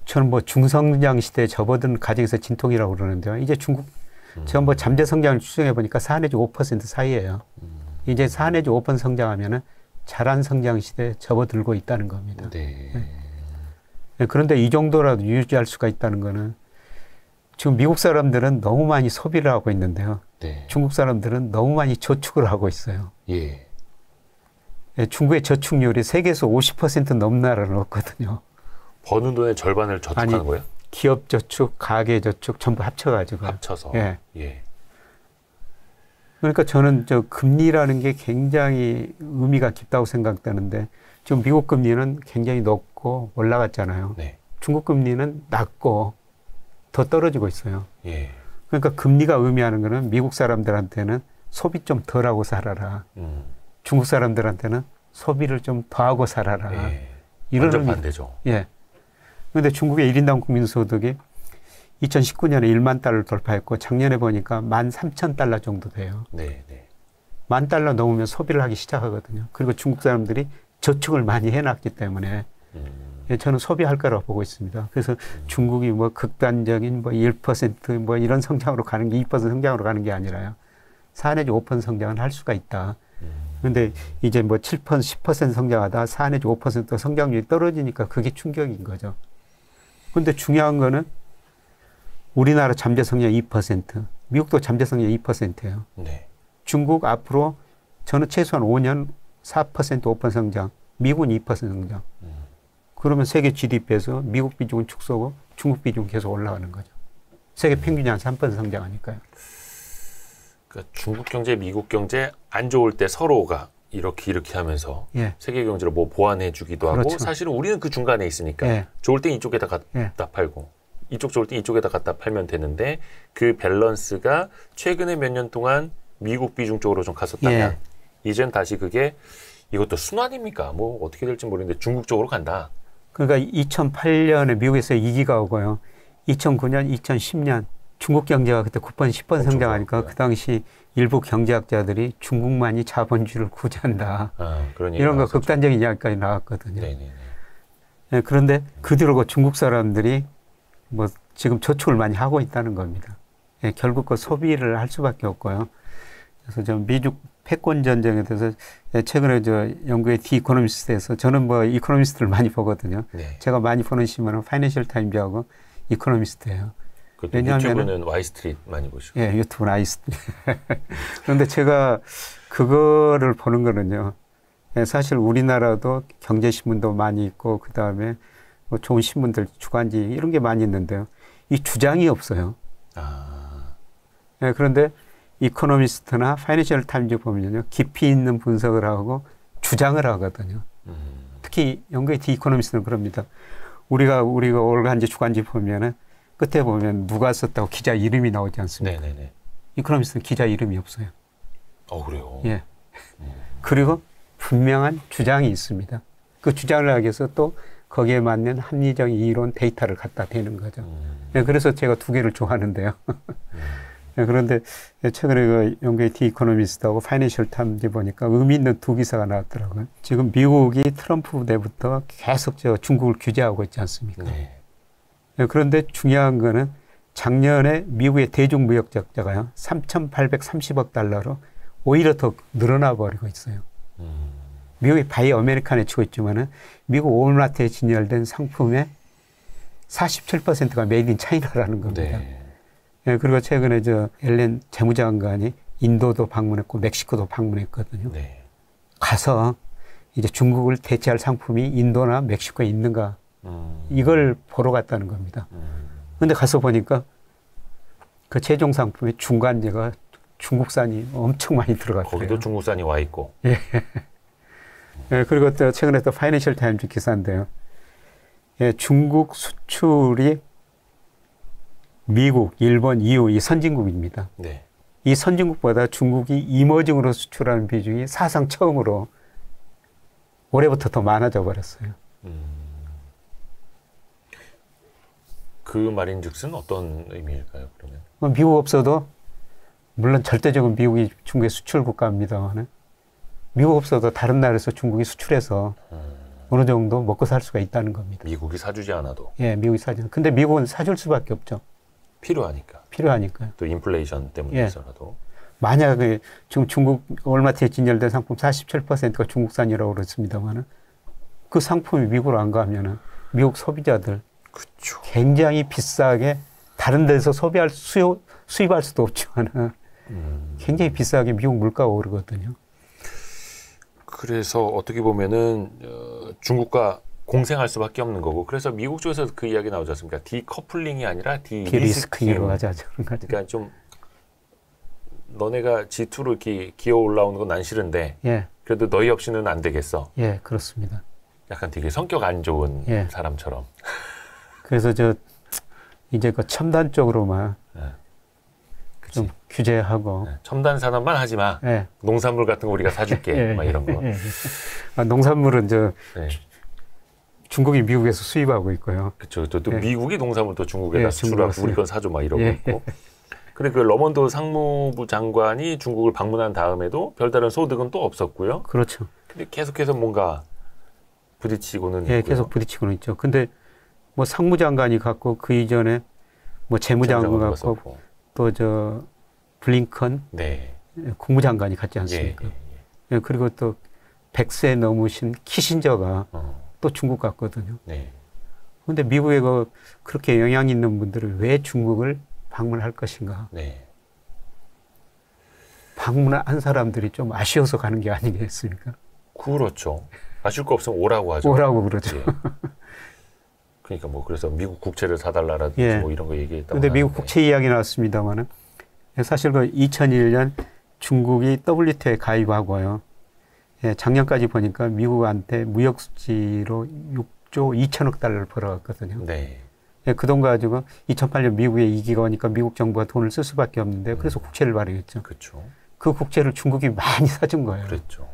저는 뭐 중성장 시대에 접어든 과정에서 진통이라고 그러는데요. 이제 중국 제가 뭐 잠재 성장을 추정해 보니까 4 내지 5% 사이예요. 이제 4 내지 5% 성장하면은 자란 성장 시대에 접어들고 있다는 겁니다. 네. 네. 그런데 이 정도라도 유지할 수가 있다는 거는 지금 미국 사람들은 너무 많이 소비를 하고 있는데요. 네. 중국 사람들은 너무 많이 저축을 하고 있어요. 예. 네, 중국의 저축률이 세계에서 50% 넘는 나라는 없거든요. 버는 돈의 절반을 저축하는 거예요? 기업 저축, 가계 저축 전부 합쳐가지고. 합쳐서. 예. 예. 그러니까 저는 저 금리라는 게 굉장히 의미가 깊다고 생각되는데 지금 미국 금리는 굉장히 높고 올라갔잖아요. 네. 중국 금리는 낮고 더 떨어지고 있어요. 예. 그러니까 금리가 의미하는 거는 미국 사람들한테는 소비 좀 덜하고 살아라. 중국 사람들한테는 소비를 좀 더하고 살아라. 예. 이런 완전 반대죠. 예. 그런데 중국의 1인당 국민소득이 2019년에 1만 달러를 돌파했고 작년에 보니까 13,000달러 정도 돼요. 네, 네. 10,000달러 넘으면 소비를 하기 시작하거든요. 그리고 중국 사람들이 저축을 많이 해놨기 때문에 예, 저는 소비할 거라고 보고 있습니다. 그래서 중국이 뭐 극단적인 뭐 1% 뭐 이런 성장으로 가는 게 2% 성장으로 가는 게 아니라요. 4 내지 5% 성장은 할 수가 있다. 그런데 이제 뭐 7%, 10% 성장하다 4 내지 5% 성장률이 떨어지니까 그게 충격인 거죠. 그런데 중요한 거는 우리나라 잠재 성장 2%, 미국도 잠재 성장 2%예요. 네. 중국 앞으로 저는 최소한 5년 4%, 5% 성장, 미국은 2% 성장. 그러면 세계 GDP에서 미국 비중은 축소고 중국 비중은 계속 올라가는 거죠. 세계 평균이 한 3% 성장하니까요. 그러니까 중국 경제, 미국 경제 안 좋을 때 서로가 이렇게 하면서 예. 세계 경제를 뭐 보완해 주기도 그렇죠. 하고 사실은 우리는 그 중간에 있으니까 예. 좋을 땐 이쪽에다 갖다 팔고 이쪽 좋을 땐 이쪽에다 갖다 팔면 되는데 그 밸런스가 최근에 몇 년 동안 미국 비중 쪽으로 좀 갔었다면 예. 이젠 다시 그게 이것도 순환입니까? 뭐 어떻게 될지 모르겠는데 중국 쪽으로 간다. 그러니까 2008년에 미국에서 위기가 오고요. 2009년, 2010년 중국 경제가 그때 9% 10% 성장하니까 그 당시 일부 경제학자들이 중국만이 자본주의를 구제한다. 이런 거 극단적인 이야기까지 나왔거든요. 네, 그런데 그 뒤로 중국 사람들이 뭐 지금 저축을 많이 하고 있다는 겁니다. 네, 결국 그 소비를 할 수밖에 없고요. 그래서 좀 미중 패권 전쟁에 대해서 최근에 저 영국의 디 이코노미스트에서 저는 뭐 이코노미스트를 많이 보거든요. 네. 제가 많이 보는 신문은 파이낸셜 타임즈하고 이코노미스트예요. 유튜브는 와이스트리트 많이 보시고. 예, 유튜브는 와이스트리트. 그런데 제가 그거를 보는 거는요. 사실 우리나라도 경제신문도 많이 있고 그다음에 뭐 좋은 신문들 주간지 이런 게 많이 있는데요. 이 주장이 없어요. 예, 그런데 이코노미스트나 파이낸셜 타임즈 보면요. 깊이 있는 분석을 하고 주장을 하거든요. 특히 영국의 디 이코노미스트는 그럽니다. 우리가 월간지 주간지 보면은 끝에 보면 누가 썼다고 기자 이름이 나오지 않습니까? 네네네. 이코노미스트는 기자 이름이 없어요. 그래요? 예. 그리고 분명한 주장이 있습니다. 그 주장을 하기 위해서 또 거기에 맞는 합리적 이론 데이터를 갖다 대는 거죠. 예, 그래서 제가 두 개를 좋아하는데요. 예, 그런데 최근에 그 영국의 디 이코노미스트하고 파이낸셜 타임즈 보니까 의미 있는 두 기사가 나왔더라고요. 지금 미국이 트럼프 때부터 계속 중국을 규제하고 있지 않습니까? 네. 예, 그런데 중요한 거는 작년에 미국의 대중무역 적자가요. 3,830억 달러로 오히려 더 늘어나 버리고 있어요. 미국의 바이 아메리칸에 치고 있지만은 미국 오마트에 진열된 상품의 47%가 메이드 인 차이나라는 겁니다. 네. 예, 그리고 최근에 앨런 재무장관이 인도도 방문했고 멕시코도 방문했거든요. 네. 가서 이제 중국을 대체할 상품이 인도나 멕시코에 있는가 이걸 보러 갔다는 겁니다. 그런데 가서 보니까 그 최종 상품의 중간재가 중국산이 엄청 많이 들어갔어요. 거기도 중국산이 와 있고. 예. 예, 그리고 또 최근에 또 파이낸셜 타임즈 기사인데요. 예, 중국 수출이 미국, 일본, EU 이 선진국입니다. 네. 이 선진국보다 중국이 이머징으로 수출하는 비중이 사상 처음으로 올해부터 더 많아져 버렸어요. 그 말인즉슨 어떤 의미일까요? 그러면 미국 없어도 물론 절대적으로 미국이 중국의 수출 국가입니다만 미국 없어도 다른 나라에서 중국이 수출해서 어느 정도 먹고 살 수가 있다는 겁니다. 미국이 사주지 않아도. 예, 미국이 사주는. 근데 미국은 사줄 수밖에 없죠. 필요하니까. 필요하니까요. 또 인플레이션 때문에 있어라도. 만약에 지금 중국 얼마트에 진열된 상품 47%가 중국산이라고 그렇습니다만은 그 상품이 미국으로 안 가면은 미국 소비자들 그쵸. 굉장히 비싸게 다른 데서 수입할 수도 없지만은 굉장히 비싸게 미국 물가가 오르거든요. 그래서 어떻게 보면은 중국과 공생할 수밖에 없는 거고 그래서 미국 쪽에서 그 이야기 나오지 않습니까? 디커플링이 아니라 디리스킹이라고 하죠. 그러니까 좀 너네가 G2로 이렇게 기어 올라오는 건 난 싫은데 예. 그래도 너희 없이는 안 되겠어. 예, 그렇습니다. 약간 되게 성격 안 좋은 예. 사람처럼. 그래서 이제 그 첨단 쪽으로만 좀 규제하고 첨단 산업만 하지 마. 예. 농산물 같은 거 우리가 사줄게. 예. 막 이런 거. 예. 농산물은 네. 중국이 미국에서 수입하고 있고요. 그렇죠. 또 미국이 농산물 또 중국에다 예, 수출하고 우리 건 사줘 막 이러고 있고. 근데 그 러먼도 상무부 장관이 중국을 방문한 다음에도 별다른 소득은 또 없었고요. 그렇죠. 근데 계속해서 뭔가 부딪히고는 예, 있고요. 계속 부딪히고는 있죠. 근데 뭐 상무장관이 갔고 그 이전에 뭐 재무장관 갔고 또 블링컨 네. 국무장관이 갔지 않습니까? 예, 그리고 또 100세 넘으신 키신저가 또 중국 갔거든요. 네. 그런데 미국에 그렇게 영향 있는 분들을 왜 중국을 방문할 것인가? 네. 방문한 사람들이 좀 아쉬워서 가는 게 아니겠습니까? 그렇죠. 아쉬울 거 없으면 오라고 하죠. 오라고 그러죠. 예. 그러니까 뭐 그래서 미국 국채를 사달라라든지 뭐 이런 거 얘기했다고. 그런데 미국 국채 이야기 나왔습니다만은 사실 그 2001년 중국이 WTO에 가입하고요. 예, 작년까지 보니까 미국한테 무역 수지로 6조 2천억 달러를 벌어갔거든요. 네. 예, 그 돈 가지고 2008년 미국에 이기가 오니까 미국 정부가 돈을 쓸 수밖에 없는데 그래서 국채를 발행했죠. 그렇죠. 그 국채를 중국이 많이 사준 거예요. 그랬죠.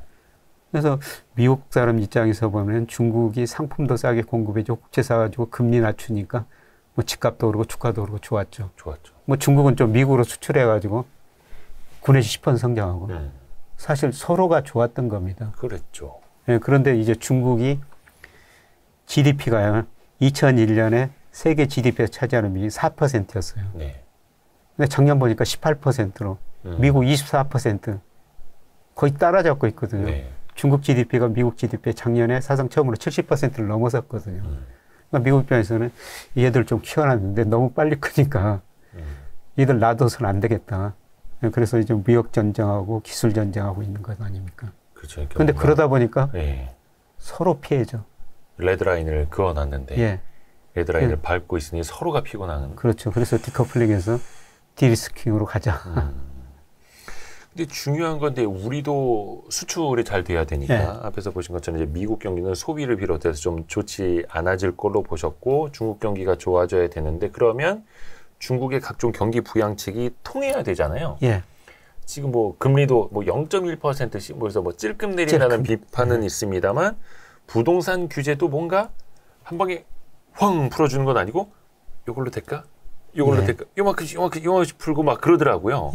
그래서 미국 사람 입장에서 보면 중국이 상품도 싸게 공급해주고 국채 사가지고 금리 낮추니까 뭐 집값도 오르고 주가도 오르고 좋았죠. 좋았죠. 뭐 중국은 좀 미국으로 수출해가지고 9내지 10% 성장하고 사실 서로가 좋았던 겁니다. 그랬죠. 예, 그런데 이제 중국이 GDP가요 2001년에 세계 GDP에서 차지하는 비중이 4%였어요. 네. 근데 작년 보니까 18%로 미국 24% 거의 따라잡고 있거든요. 네. 중국 GDP가 미국 GDP에 작년에 사상 처음으로 70%를 넘어섰거든요. 그러니까 미국 입장에서는 얘들 좀 키워놨는데 너무 빨리 크니까 얘들 놔둬서는 안 되겠다. 그래서 이제 무역 전쟁하고 기술 전쟁하고 있는 것 아닙니까? 그렇죠. 그런데 그러다 보니까 서로 피해죠. 레드라인을 그어놨는데 레드라인을 밟고 있으니 서로가 피곤한. 그렇죠. 그래서 디커플링에서 디리스킹으로 가자. 근데 중요한 건데 우리도 수출이 잘 돼야 되니까 앞에서 보신 것처럼 이제 미국 경기는 소비를 비롯해서 좀 좋지 않아질 걸로 보셨고 중국 경기가 좋아져야 되는데 그러면 중국의 각종 경기 부양책이 통해야 되잖아요. 지금 뭐 금리도 뭐 0.1%씩 뭐해서 뭐 찔끔 내린다는 비판은 있습니다만 부동산 규제도 뭔가 한 방에 황 풀어주는 건 아니고 이걸로 될까? 이걸로 될까? 요만큼씩 풀고 막 그러더라고요.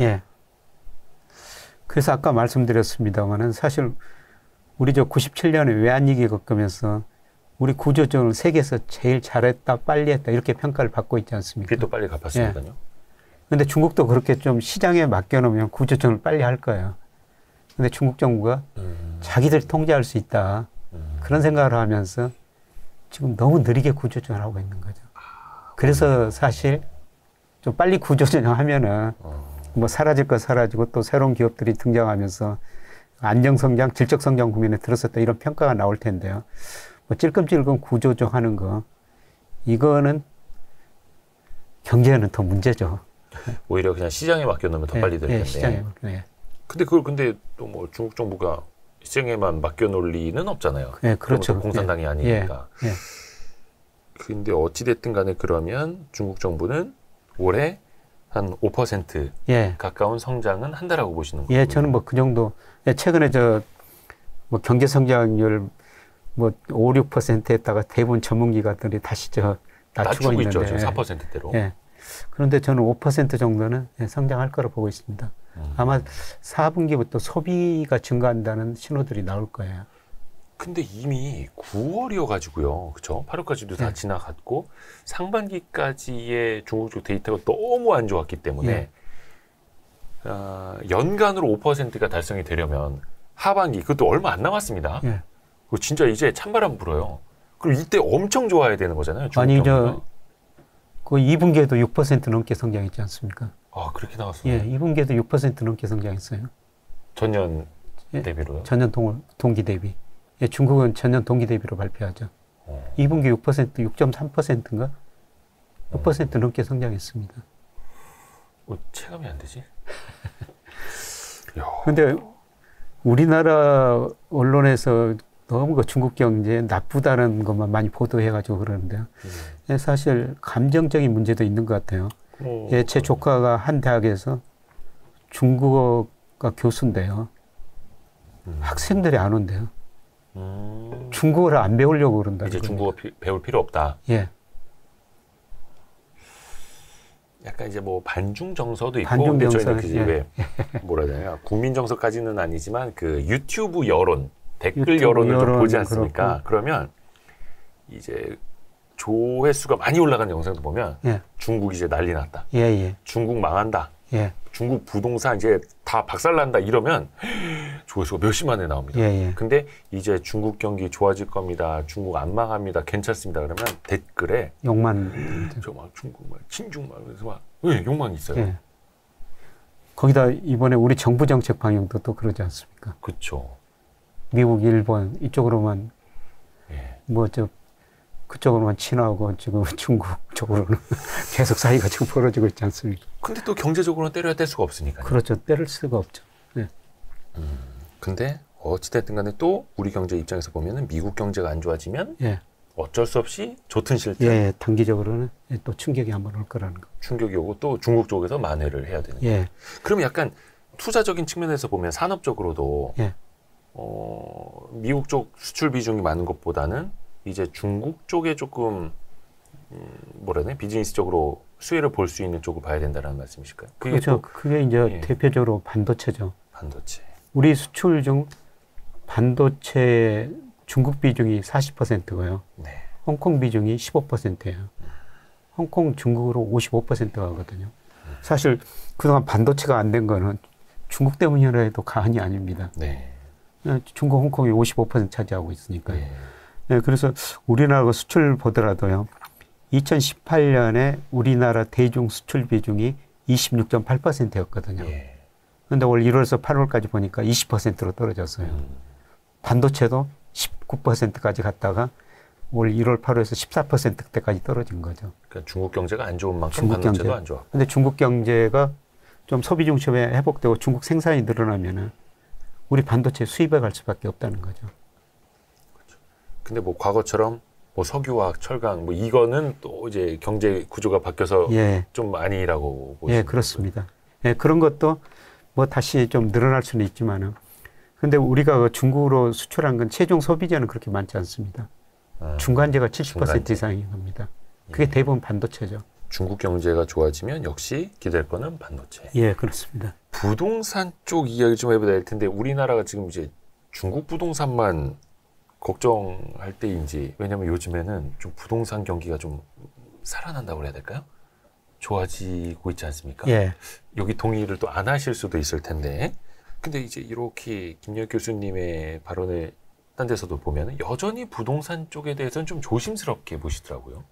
그래서 아까 말씀드렸습니다만은 사실 우리 97년에 외환위기 겪으면서 우리 구조조정을 세계에서 제일 잘했다, 빨리 했다 이렇게 평가를 받고 있지 않습니까? 빚도 빨리 갚았으니까요. 그런데 중국도 그렇게 좀 시장에 맡겨놓으면 구조조정을 빨리 할 거예요. 그런데 중국 정부가 자기들이 통제할 수 있다 그런 생각을 하면서 지금 너무 느리게 구조조정을 하고 있는 거죠. 그래서 사실 좀 빨리 구조조정하면은 뭐 사라질 거 사라지고 또 새로운 기업들이 등장하면서 안정성장, 질적성장 국면에 들어섰다 이런 평가가 나올 텐데요. 뭐 찔끔찔끔 구조조정하는 거 이거는 경제에는 더 문제죠. 오히려 그냥 시장에 맡겨놓으면 더 빨리 될 텐데. 시장에 근데 또 뭐 중국 정부가 시장에만 맡겨놓을 리는 없잖아요. 그렇죠. 공산당이 아니니까. 근데 어찌됐든 간에 그러면 중국 정부는 올해 한 5% 가까운 성장은 한다라고 보시는 거예요? 저는 뭐 그 정도. 최근에 뭐 경제 성장률 뭐 5, 6%에다가 대부분 전문기관들이 다시 낮추고 있는데. 있죠. 지금 4%대로. 그런데 저는 5% 정도는 성장할 거로 보고 있습니다. 아마 4분기부터 소비가 증가한다는 신호들이 나올 거예요. 근데 이미 9월이어가지고요. 그쵸? 8월까지도 다 지나갔고, 상반기까지의 중국 쪽 데이터가 너무 안 좋았기 때문에, 연간으로 5%가 달성이 되려면 하반기 그것도 얼마 안 남았습니다. 예. 그거 진짜 이제 찬바람 불어요. 그럼 이때 엄청 좋아야 되는 거잖아요. 아니 그 2분기에도 6% 넘게 성장했지 않습니까? 아 그렇게 나왔어요? 예, 2분기에도 6% 넘게 성장했어요. 전년 대비로요? 전년 동기 대비. 예, 중국은 전년 동기 대비로 발표하죠. 2분기 6%, 6.3%인가? 6% 넘게 성장했습니다. 체감이 안 되지? 근데 우리나라 언론에서 너무 그 중국 경제 나쁘다는 것만 많이 보도해가지고 그러는데요. 사실 감정적인 문제도 있는 것 같아요. 예, 제 조카가 한 대학에서 중국어가 교수인데요. 학생들이 안 온대요. 중국어를 안 배우려고 그런다. 이제 중국어 배울 필요 없다. 예. 약간 이제 뭐 반중 정서도 있고, 반중 정서, 저희는 왜 뭐라 해야 되나 국민 정서까지는 아니지만 그 유튜브 여론, 댓글 여론을 좀 보지 않습니까? 그렇고. 그러면 이제 조회수가 많이 올라간 영상도 보면 중국 이제 난리 났다. 중국 망한다. 중국 부동산 이제 다 박살난다 이러면 조회수가 몇십만에 나옵니다. 근데 이제 중국 경기 좋아질 겁니다. 중국 안 망합니다. 괜찮습니다. 그러면 댓글에 욕만 저 막 중국 막 친중 막 그래서 막 욕만 있어요. 거기다 이번에 우리 정부 정책 방향도 또 그러지 않습니까? 그렇죠. 미국, 일본 이쪽으로만 그쪽으로만 친하고 지금 중국 쪽으로는 계속 사이가 지금 벌어지고 있지 않습니까? 근데 또 경제적으로는 때려야 뗄 수가 없으니까요. 그렇죠. 때릴 수가 없죠. 근데 어찌됐든 간에 또 우리 경제 입장에서 보면은 미국 경제가 안 좋아지면 어쩔 수 없이 좋든 싫든 단기적으로는 또 충격이 한번 올 거라는 거. 충격이 오고 또 중국 쪽에서 만회를 해야 되는 거예요. 그럼 약간 투자적인 측면에서 보면 산업적으로도 미국 쪽 수출 비중이 많은 것보다는 이제 중국 쪽에 조금 뭐라 해야 되나 비즈니스적으로 수혜를 볼 수 있는 쪽을 봐야 된다는 말씀이실까요? 그렇죠. 그게 이제 대표적으로 반도체죠. 반도체. 우리 수출 중 반도체 중국 비중이 40%고요. 홍콩 비중이 15%예요. 홍콩 중국으로 55%가 거든요. 사실 그동안 반도체가 안 된 거는 중국 때문이라 해도 과언이 아닙니다. 중국, 홍콩이 55% 차지하고 있으니까요. 그래서 우리나라 수출 보더라도요. 2018년에 우리나라 대중 수출 비중이 26.8%였거든요. 그런데 올 1월에서 8월까지 보니까 20%로 떨어졌어요. 반도체도 19%까지 갔다가 올 1월 8월에서 14%대까지 떨어진 거죠. 그러니까 중국 경제가 안 좋은 만큼 반도체도 안 좋아. 근데 중국 경제가 좀 소비 중심에 회복되고 중국 생산이 늘어나면은 우리 반도체 수입에 갈 수밖에 없다는 거죠. 그렇죠. 근데 뭐 과거처럼 뭐 석유화학, 철강 뭐 이거는 또 이제 경제 구조가 바뀌어서 좀 아니라고 보시는 그렇습니다. 그런 것도 뭐 다시 좀 늘어날 수는 있지만은 근데 우리가 중국으로 수출한 건 최종 소비재는 그렇게 많지 않습니다. 중간재가 70% 이상인 겁니다. 그게 대부분 반도체죠. 중국 경제가 좋아지면 역시 기댈 거는 반도체. 그렇습니다. 부동산 쪽 이야기 좀 해봐야 될 텐데 우리나라가 지금 이제 중국 부동산만 걱정할 때인지 왜냐면 요즘에는 좀 부동산 경기가 좀 살아난다고 그래야 될까요? 좋아지고 있지 않습니까? 여기 동의를 또 안 하실 수도 있을 텐데 근데 이제 이렇게 김여익 교수님의 발언을 딴 데서도 보면 여전히 부동산 쪽에 대해서는 좀 조심스럽게 보시더라고요.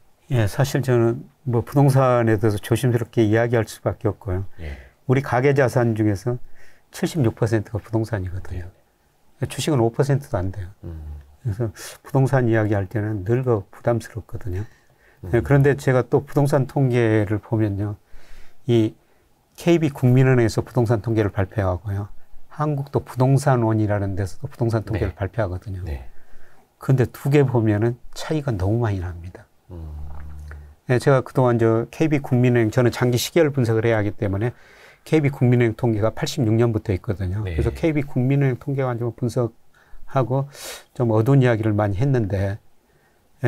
사실 저는 뭐 부동산에 대해서 조심스럽게 이야기할 수밖에 없고요. 우리 가계자산 중에서 76%가 부동산이거든요. 주식은 5%도 안 돼요. 그래서 부동산 이야기할 때는 늘 부담스럽거든요. 그런데 제가 또 부동산 통계를 보면요. 이 KB국민은행에서 부동산 통계를 발표하고요. 한국도 부동산원이라는 데서도 부동산 통계를 발표하거든요. 그런데 두 개 보면은 차이가 너무 많이 납니다. 제가 그동안 KB국민은행, 저는 장기 시계열 분석을 해야 하기 때문에 KB국민은행 통계가 86년부터 있거든요. 그래서 KB국민은행 통계가 좀 분석하고 좀 어두운 이야기를 많이 했는데,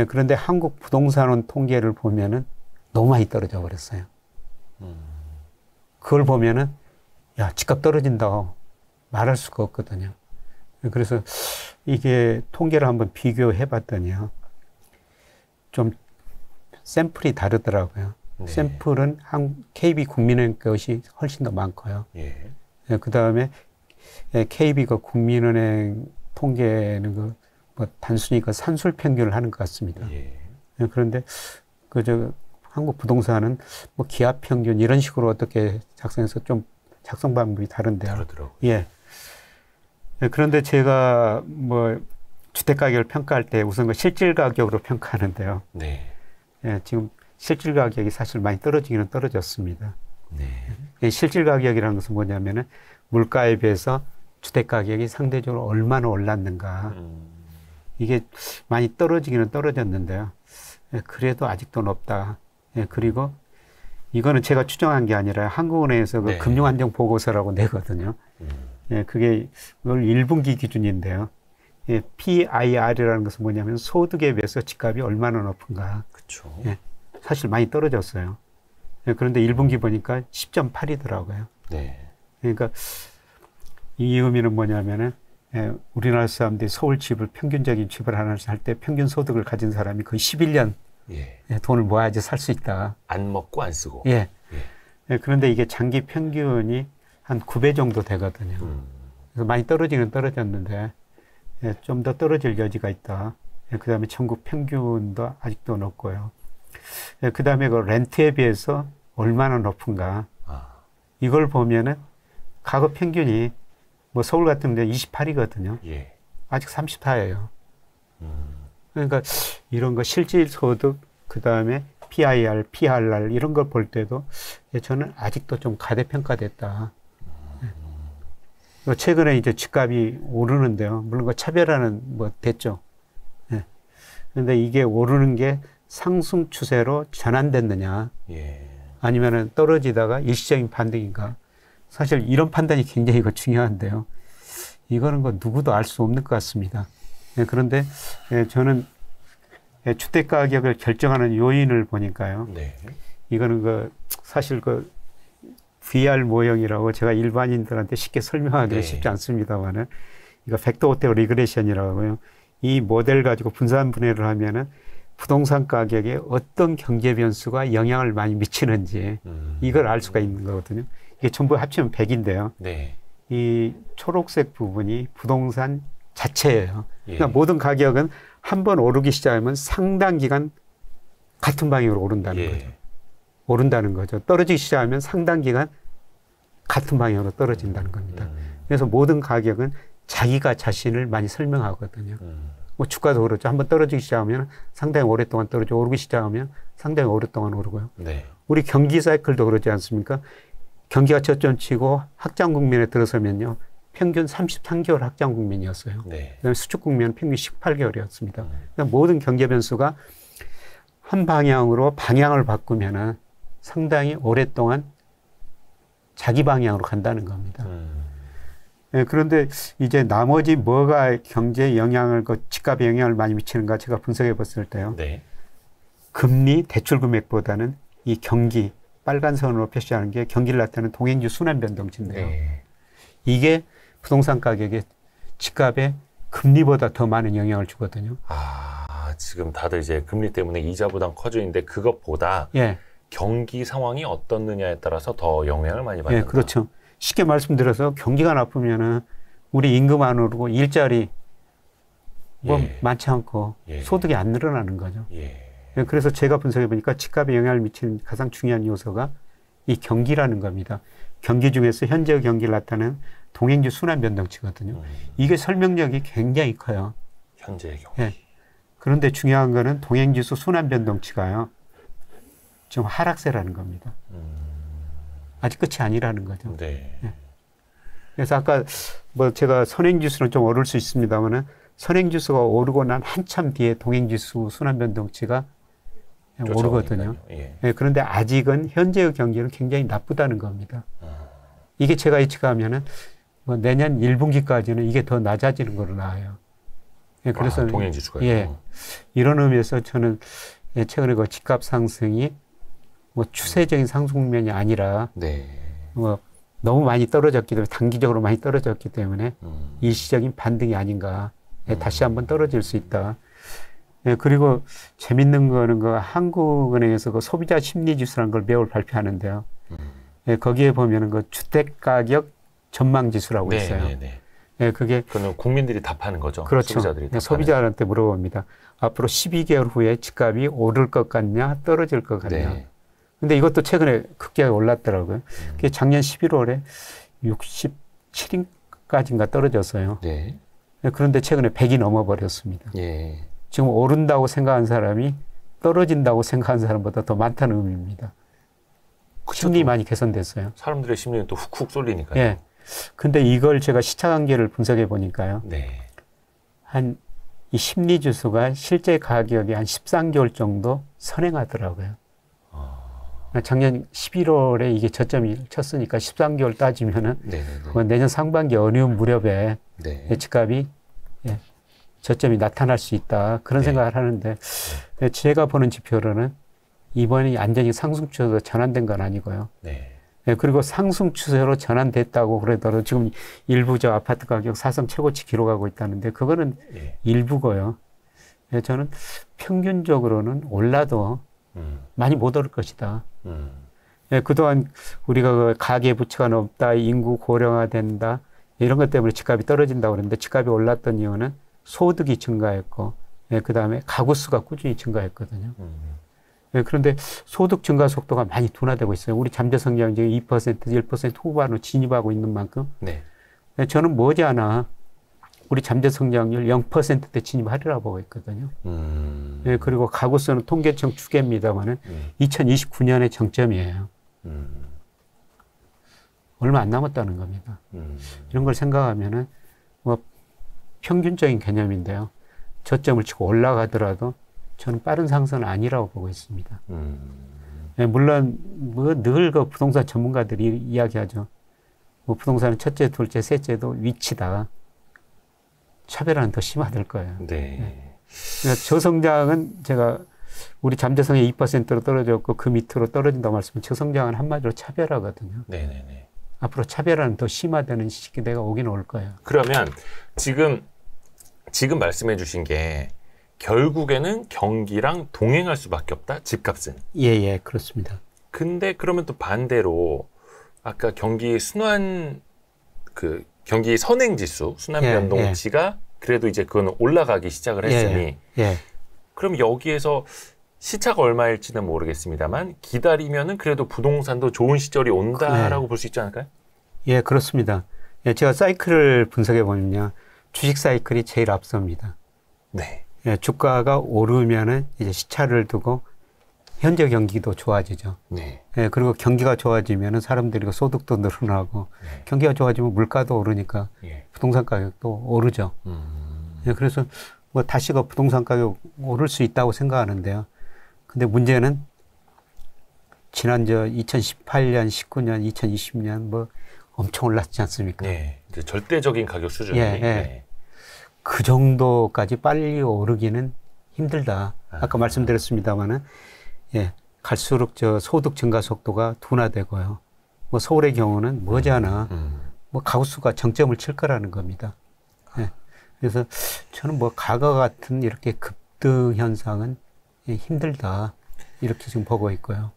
그런데 한국 부동산원 통계를 보면은 너무 많이 떨어져 버렸어요. 그걸 보면은, 야, 집값 떨어진다고 말할 수가 없거든요. 그래서 이게 통계를 한번 비교해 봤더니요. 좀 샘플이 다르더라고요. 네. 샘플은 KB 국민은행 것이 훨씬 더 많고요. 예. 예, 그 다음에 KB가 국민은행 통계는 뭐 단순히 산술 평균을 하는 것 같습니다. 예. 예, 그런데 한국 부동산은 뭐 기압 평균 이런 식으로 어떻게 작성해서 좀 작성 방법이 다른데요. 다르더라고요. 예. 예, 그런데 제가 뭐 주택 가격을 평가할 때 우선 실질 가격으로 평가하는데요. 네. 예, 지금 실질 가격이 사실 많이 떨어지기는 떨어졌습니다. 네. 예, 실질 가격이라는 것은 뭐냐면은 물가에 비해서 주택 가격이 상대적으로 얼마나 올랐는가. 이게 많이 떨어지기는 떨어졌는데요. 예, 그래도 아직도 높다. 예, 그리고 이거는 제가 추정한 게 아니라 한국은행에서 네. 금융안정보고서라고 내거든요. 예, 그게 올 1분기 기준인데요. 예, PIR이라는 것은 뭐냐면 소득에 비해서 집값이 얼마나 높은가. 그렇죠. 예, 사실 많이 떨어졌어요. 예, 그런데 1분기 보니까 10.8이더라고요. 네. 그러니까 이 의미는 뭐냐면은 예, 우리나라 사람들이 서울 집을 평균적인 집을 하나 살 때 평균 소득을 가진 사람이 거의 11년 예. 예, 돈을 모아야지 살 수 있다. 안 먹고 안 쓰고. 예. 예. 예, 그런데 이게 장기 평균이 한 9배 정도 되거든요. 그래서 많이 떨어지는 떨어졌는데 예, 좀 더 떨어질 여지가 있다. 예, 그 다음에 전국 평균도 아직도 높고요. 예, 그 다음에 그 렌트에 비해서 얼마나 높은가. 이걸 보면은 가구 평균이 뭐 서울 같은 데 28이거든요. 예. 아직 34예요. 그러니까 이런 거 실질 소득, 그 다음에 PIR, PRR 이런 걸 볼 때도 예, 저는 아직도 좀 가대평가됐다. 예. 최근에 이제 집값이 오르는데요. 물론 그 차별화는 뭐 됐죠. 예. 그런데 이게 오르는 게 상승 추세로 전환됐느냐, 예. 아니면은 떨어지다가 일시적인 반등인가. 사실 이런 판단이 굉장히 중요한데요. 이거는 누구도 알 수 없는 것 같습니다. 예, 그런데 예, 저는 예, 주택 가격을 결정하는 요인을 보니까요. 네. 이거는 사실 VR 모형이라고 제가 일반인들한테 쉽게 설명하기는 네. 쉽지 않습니다만은 이거 벡터 오테오 리그레션이라고 하고요. 이 모델 가지고 분산 분해를 하면은 부동산 가격에 어떤 경제 변수가 영향을 많이 미치는지 이걸 알 수가 있는 거거든요. 이게 전부 합치면 100인데요. 네. 이 초록색 부분이 부동산 자체예요. 예. 그러니까 모든 가격은 한번 오르기 시작하면 상당 기간 같은 방향으로 오른다는 예. 거죠. 오른다는 거죠. 떨어지기 시작하면 상당 기간 같은 방향으로 떨어진다는 겁니다. 그래서 모든 가격은 자기가 자신을 많이 설명하거든요. 뭐 주가도 그렇죠. 한번 떨어지기 시작하면 상당히 오랫동안 떨어지고 오르기 시작하면 상당히 오랫동안 오르고요. 네. 우리 경기 사이클도 그렇지 않습니까? 경기가 저점 치고 확장 국면에 들어서면요. 평균 33개월 확장 국면이었어요. 네. 그다음에 수축 국면은 평균 18개월이었습니다. 그러니까 모든 경제 변수가 한 방향으로 방향을 바꾸면은 상당히 오랫동안 자기 방향으로 간다는 겁니다. 네, 그런데 이제 나머지 뭐가 경제에 영향을, 집값에 영향을 많이 미치는가 제가 분석해 봤을 때요. 네. 금리, 대출 금액보다는 이 경기, 빨간 선으로 표시하는 게 경기를 나타내는 동행주 순환 변동치인데요. 네. 이게 부동산 가격에 집값에 금리보다 더 많은 영향을 주거든요. 지금 다들 이제 금리 때문에 이자 부담 커지는데 그것보다 예. 경기 상황이 어떻느냐에 따라서 더 영향을 많이 받는다. 예, 그렇죠. 쉽게 말씀드려서 경기가 나쁘면은 우리 임금 안 오르고 일자리 뭐 예. 많지 않고 예. 소득이 안 늘어나는 거죠. 예. 그래서 제가 분석해 보니까 집값에 영향을 미치는 가장 중요한 요소가 이 경기라는 겁니다. 경기 중에서 현재 경기를 나타내는 동행주 순환 변동치거든요. 이게 설명력이 굉장히 커요. 현재의 경기. 예. 그런데 중요한 거는 동행지수 순환 변동치가요. 좀 하락세라는 겁니다. 아직 끝이 아니라는 거죠. 네. 예. 그래서 아까 뭐 제가 선행지수는 좀 오를 수 있습니다만은 선행지수가 오르고 난 한참 뒤에 동행지수 순환 변동치가 오르거든요. 예. 예. 그런데 아직은 현재의 경기는 굉장히 나쁘다는 겁니다. 이게 제가 예측하면은 뭐 내년 1분기까지는 이게 더 낮아지는 걸로 나와요. 예, 그래서 동행지수가요. 예, 이런 의미에서 저는 예, 최근에 그 집값 상승이 뭐 추세적인 상승 국면이 아니라 네. 뭐 너무 많이 떨어졌기 때문에 단기적으로 많이 떨어졌기 때문에 일시적인 반등이 아닌가. 예, 다시 한번 떨어질 수 있다. 예, 그리고 재밌는 거는 그 한국은행에서 그 소비자 심리지수라는 걸 매월 발표하는데요. 예, 거기에 보면은 그 주택가격 전망지수라고 네, 있어요. 네, 네. 예, 그게. 그거는 국민들이 답하는 거죠. 그렇죠. 소비자들이 답하는. 소비자한테 물어봅니다. 앞으로 12개월 후에 집값이 오를 것 같냐, 떨어질 것 같냐. 네. 근데 이것도 최근에 급격하게 올랐더라고요. 그게 작년 11월에 67인까지인가 떨어졌어요. 네. 그런데 최근에 100이 넘어버렸습니다. 예. 지금 오른다고 생각한 사람이 떨어진다고 생각한 사람보다 더 많다는 의미입니다. 심리 많이 개선됐어요. 사람들의 심리는 또 훅훅 쏠리니까요. 예. 근데 이걸 제가 시차 관계를 분석해 보니까요. 네. 이 심리 지수가 실제 가격이 한 13개월 정도 선행하더라고요. 작년 11월에 이게 저점이 쳤으니까 13개월 따지면은 내년 상반기 어느 무렵에 집값이 저점이 나타날 수 있다. 그런 생각을 하는데 제가 보는 지표로는 이번에 완전히 상승 추세로 전환된 건 아니고요. 그리고 상승 추세로 전환됐다고 그러더라도 지금 일부 저 아파트 가격 사상 최고치 기록하고 있다는데 그거는 일부고요. 저는 평균적으로는 올라도 많이 못 오를 것이다. 그동안 우리가 그 가계 부채가 높다, 인구 고령화된다 이런 것 때문에 집값이 떨어진다고 그러는데 집값이 올랐던 이유는 소득이 증가했고 그다음에 가구 수가 꾸준히 증가했거든요. 그런데 소득 증가 속도가 많이 둔화되고 있어요. 우리 잠재 성장률이 2%, 1% 후반으로 진입하고 있는 만큼 저는 머지않아 우리 잠재 성장률 0%대 진입하리라고 보고 있거든요. 그리고 가구 수는 통계청 추계입니다만은 2029년의 정점이에요. 얼마 안 남았다는 겁니다. 이런 걸 생각하면은 뭐 평균적인 개념인데요. 저점을 치고 올라가더라도 저는 빠른 상승은 아니라고 보고 있습니다. 물론 뭐 늘 그 부동산 전문가들이 이야기하죠. 뭐 부동산은 첫째, 둘째, 셋째도 위치다. 차별화는 더 심화될 거예요. 그러니까 저성장은 제가 우리 잠재성이 2%로 떨어졌고 그 밑으로 떨어진다고 말씀은 저성장은 한마디로 차별화거든요. 앞으로 차별화는 더 심화되는 시기가 오긴 올 거예요. 그러면 지금 말씀해 주신 게 결국에는 경기랑 동행할 수밖에 없다. 집값은. 예, 그렇습니다. 근데 그러면 또 반대로 아까 경기 순환 경기 선행지수, 순환 변동치가 그래도 이제 그건 올라가기 시작을 했으니 그럼 여기에서 시차가 얼마일지는 모르겠습니다만 기다리면은 그래도 부동산도 좋은 시절이 온다라고 볼 수 있지 않을까요? 예, 그렇습니다. 제가 사이클을 분석해 보면요. 주식 사이클이 제일 앞섭니다. 주가가 오르면은 이제 시차를 두고 현재 경기도 좋아지죠. 그리고 경기가 좋아지면은 사람들이 소득도 늘어나고 경기가 좋아지면 물가도 오르니까 부동산 가격도 오르죠. 그래서 뭐 다시 그 부동산 가격 오를 수 있다고 생각하는데요. 근데 문제는 지난 2018년, 19년, 2020년 뭐 엄청 올랐지 않습니까? 이제 절대적인 가격 수준이. 그 정도까지 빨리 오르기는 힘들다. 아까 말씀드렸습니다만은, 갈수록 소득 증가 속도가 둔화되고요. 뭐 서울의 경우는 머지않아 뭐 가구수가 정점을 칠 거라는 겁니다. 그래서 저는 뭐 과거 같은 이렇게 급등 현상은 힘들다. 이렇게 지금 보고 있고요.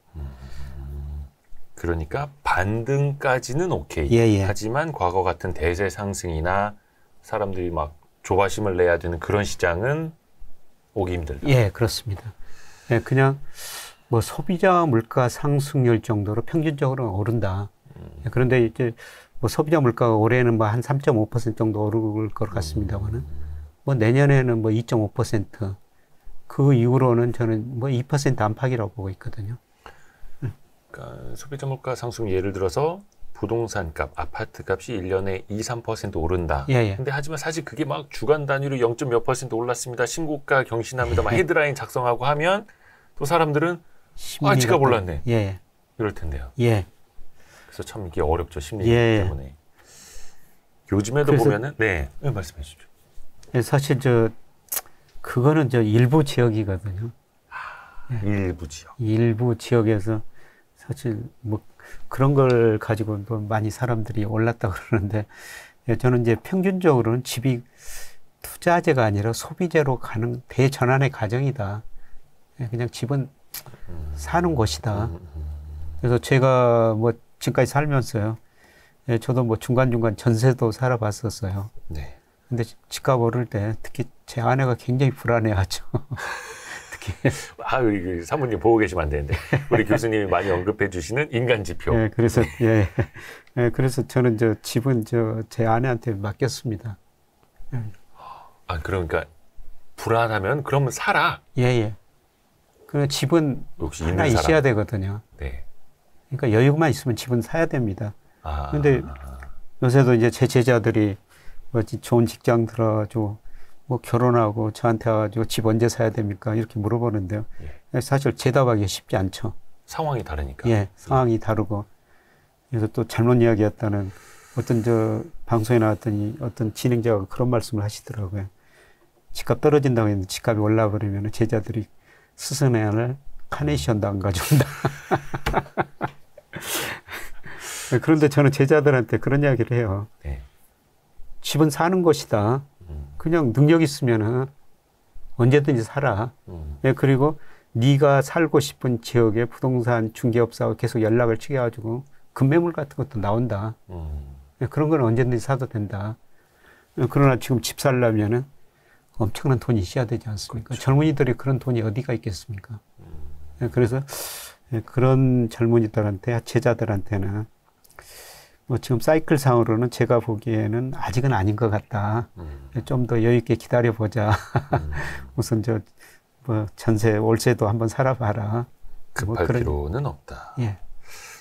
그러니까 반등까지는 오케이. 하지만 과거 같은 대세 상승이나 사람들이 막 조바심을 내야 되는 그런 시장은 오기 힘들다. 그렇습니다. 그냥 뭐 소비자 물가 상승률 정도로 평균적으로 오른다. 그런데 이제 뭐 소비자 물가가 올해는 뭐 한 3.5% 정도 오를 것 같습니다만은 뭐 내년에는 뭐 2.5%. 그 이후로는 저는 뭐 2% 안팎이라고 보고 있거든요. 그러니까 소비자 물가 상승 예를 들어서 부동산 값, 아파트 값이 1년에 2, 3% 오른다. 근데 하지만 사실 그게 막 주간 단위로 0. 몇 % 올랐습니다. 신고가 경신합니다. 막 헤드라인 작성하고 하면 또 사람들은 집값 올랐네. 이럴 텐데요. 그래서 참 이게 어렵죠. 심리 때문에. 요즘에도 보면은 말씀해 주십시오. 사실 그거는 일부 지역이거든요. 일부 지역. 일부 지역에서 사실 뭐 그런 걸 가지고도 많이 사람들이 올랐다 그러는데 저는 이제 평균적으로는 집이 투자재가 아니라 소비재로 가는 대전환의 과정이다. 그냥 집은 사는 곳이다. 그래서 제가 뭐 지금까지 살면서요. 예, 저도 뭐 중간중간 전세도 살아봤었어요. 네. 근데 집값 오를 때 특히 제 아내가 굉장히 불안해하죠. 특히. 우리 사모님 보고 계시면 안 되는데. 우리 교수님이 많이 언급해 주시는 인간 지표. 예, 그래서, 예. 예, 그래서 저는 집은 제 아내한테 맡겼습니다. 예. 그러니까 불안하면 그러면 살아. 예, 예. 그 집은 역시 하나 있는 있어야 되거든요. 네. 그러니까 여유만 있으면 집은 사야 됩니다. 근데 요새도 이제 제 제자들이 뭐 좋은 직장 들어가지고 뭐 결혼하고 저한테 와가지고 집 언제 사야 됩니까? 이렇게 물어보는데요. 예. 사실 대답하기 쉽지 않죠. 상황이 다르니까. 예, 상황이 다르고. 그래서 또 잘못 이야기했다는 어떤 방송에 나왔더니 어떤 진행자가 그런 말씀을 하시더라고요. 집값 떨어진다고 했는데 집값이 올라버리면 제자들이 스승의 카네이션도 안 가져온다. 그런데 저는 제자들한테 그런 이야기를 해요. 네. 집은 사는 곳이다. 그냥 능력 있으면은 언제든지 살아. 예, 그리고 네가 살고 싶은 지역의 부동산 중개업사와 계속 연락을 취해가지고 급매물 같은 것도 나온다. 예, 그런 건 언제든지 사도 된다. 예, 그러나 지금 집 살려면은 엄청난 돈이 있어야 되지 않습니까? 그렇죠. 젊은이들이 그런 돈이 어디가 있겠습니까? 예, 그래서 그런 젊은이들한테, 제자들한테는 뭐 지금 사이클 상으로는 제가 보기에는 아직은 아닌 것 같다. 좀 더 여유 있게 기다려보자. 우선 뭐 전세, 월세도 한번 살아봐라. 급할 뭐 필요는 없다. 예.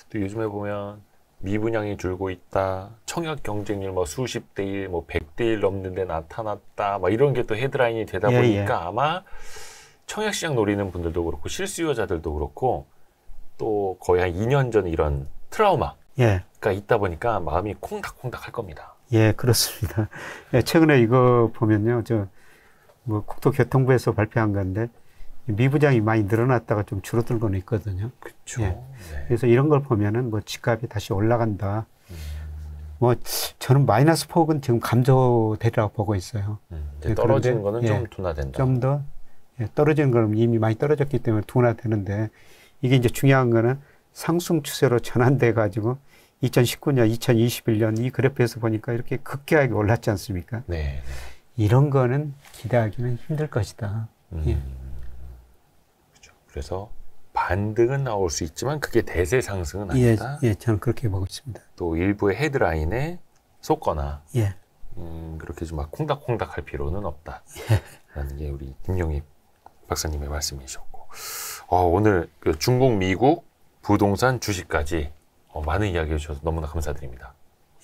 또 요즘에 보면 미분양이 줄고 있다. 청약 경쟁률 뭐 수십 대 1, 뭐 100대 1 넘는데 나타났다. 막 이런 게 또 헤드라인이 되다 보니까 아마 청약 시장 노리는 분들도 그렇고 실수요자들도 그렇고 또 거의 한 2년 전 이런 트라우마가 있다 보니까 마음이 콩닥콩닥 할 겁니다. 예, 그렇습니다. 예, 최근에 이거 보면요. 뭐 국토교통부에서 발표한 건데 미분양이 많이 늘어났다가 좀 줄어들고는 있거든요. 그렇죠. 예. 네. 그래서 이런 걸 보면은 뭐 집값이 다시 올라간다. 뭐 저는 마이너스 폭은 지금 감소되리라고 보고 있어요. 이제 떨어지는 거는 좀 둔화된다. 좀 더 떨어지는 거는 이미 많이 떨어졌기 때문에 둔화되는데 이게 이제 중요한 거는 상승 추세로 전환돼 가지고 2019년, 2021년 이 그래프에서 보니까 이렇게 급격하게 올랐지 않습니까? 네. 이런 거는 기대하기는 힘들 것이다. 예. 그렇죠. 그래서 반등은 나올 수 있지만 그게 대세 상승은 아니다. 예, 저는 그렇게 보고 있습니다. 또 일부의 헤드라인에 속거나 예. 그렇게 좀 막 콩닥콩닥 할 필요는 없다. 라는 게 우리 김용희 박사님의 말씀이셨고 오늘 그 중국, 미국 부동산 주식까지 많은 이야기 해주셔서 너무나 감사드립니다.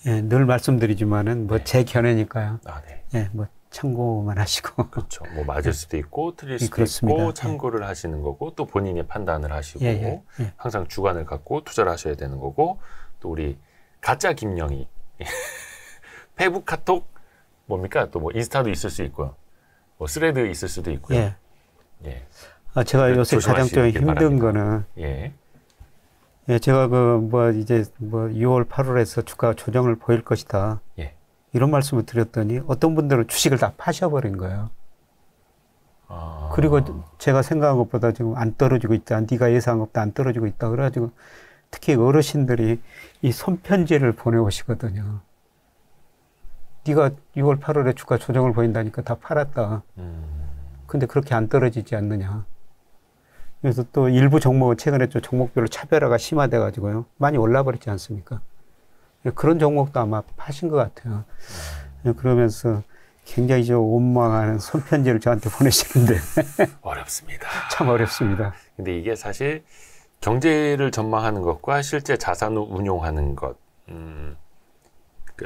예, 늘 말씀드리지만은 뭐 제 견해니까요. 네. 예, 뭐 참고만 하시고. 그렇죠. 뭐 맞을 수도 있고 틀릴 수도 있고 참고를 하시는 거고 또 본인이 판단을 하시고 항상 주관을 갖고 투자를 하셔야 되는 거고 또 우리 가짜 김영희 페북 카톡 뭡니까? 또 뭐 인스타도 있을 수 있고요. 뭐 스레드 있을 수도 있고요. 예. 제가 요새 가장 좀 힘든 바랍니다. 거는 예, 제가 이제 6월, 8월에서 주가 조정을 보일 것이다. 예. 이런 말씀을 드렸더니 어떤 분들은 주식을 다 파셔버린 거예요. 그리고 제가 생각한 것보다 지금 안 떨어지고 있다. 네가 예상한 것보다 안 떨어지고 있다. 그래가지고 특히 어르신들이 이 손편지를 보내오시거든요. 네가 6월, 8월에 주가 조정을 보인다니까 다 팔았다. 근데 그렇게 안 떨어지지 않느냐. 그래서 또 일부 종목은 최근에 좀 종목별로 차별화가 심화돼가지고요. 많이 올라버렸지 않습니까? 그런 종목도 아마 파신 것 같아요. 그러면서 굉장히 좀 원망하는 손편지를 저한테 보내시는데. 어렵습니다. 참 어렵습니다. 근데 이게 사실 경제를 전망하는 것과 실제 자산을 운용하는 것,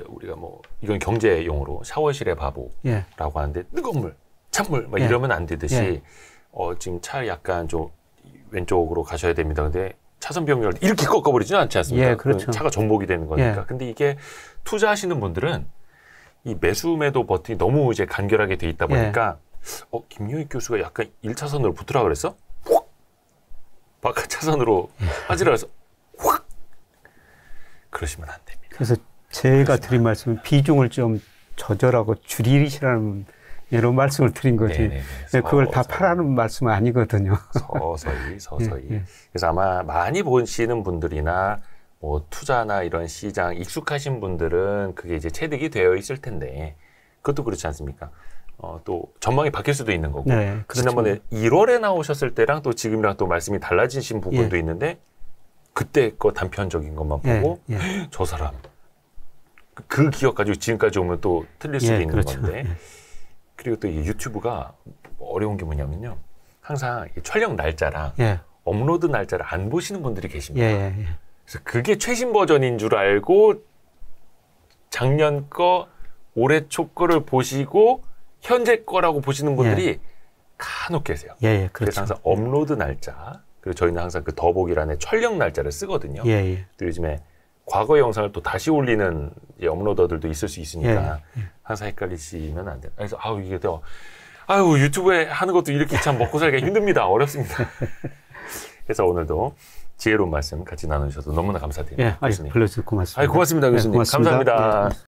우리가 뭐, 이건 경제용어로 샤워실의 바보라고 하는데 뜨거운 물, 찬물, 막 이러면 안 되듯이, 지금 차 약간 좀 왼쪽으로 가셔야 됩니다. 근데 차선 변경을 이렇게 꺾어버리지는 않지 않습니까? 예, 그렇죠. 차가 전복이 되는 거니까. 근데 이게 투자하시는 분들은 이 매수 매도 버튼이 너무 이제 간결하게 돼 있다 보니까 김용희 교수가 약간 1차선으로 붙으라 그랬어? 확! 바깥 차선으로 빠지라 그래서 확! 그러시면 안 됩니다. 그래서 제가 드린 말씀은 비중을 좀 조절하고 줄이시라는 이런 말씀을 드린 거지. 그걸 다 파라는 말씀은 아니거든요. 서서히. 그래서 아마 많이 보시는 분들이나 뭐 투자나 이런 시장 익숙하신 분들은 그게 이제 체득이 되어 있을 텐데 그것도 그렇지 않습니까? 또 전망이 바뀔 수도 있는 거고. 네, 그렇죠. 지난번에 1월에 나오셨을 때랑 또 지금이랑 또 말씀이 달라지신 부분도 있는데 그때 거 단편적인 것만 보고 저 사람 그 기억 가지고 지금까지 오면 또 틀릴 수도 있는 그렇죠. 건데 그리고 또 이 유튜브가 어려운 게 뭐냐면요. 항상 촬영 날짜랑 업로드 날짜를 안 보시는 분들이 계십니다. 그래서 그게 최신 버전인 줄 알고 작년 거, 올해 초 거를 보시고 현재 거라고 보시는 분들이 간혹 계세요. 그렇죠. 그래서 항상 업로드 날짜, 그리고 저희는 항상 그 더보기란에 촬영 날짜를 쓰거든요. 또 요즘에 과거 영상을 또 다시 올리는 업로더들도 있을 수 있으니까 항상 헷갈리시면 안 돼요. 그래서 이게 또 유튜브에 하는 것도 이렇게 참 먹고 살기가 힘듭니다. 어렵습니다. 그래서 오늘도 지혜로운 말씀 같이 나누셔서 너무나 감사드립니다. 불러주셔서 고맙습니다. 고맙습니다, 교수님. 고맙습니다. 감사합니다.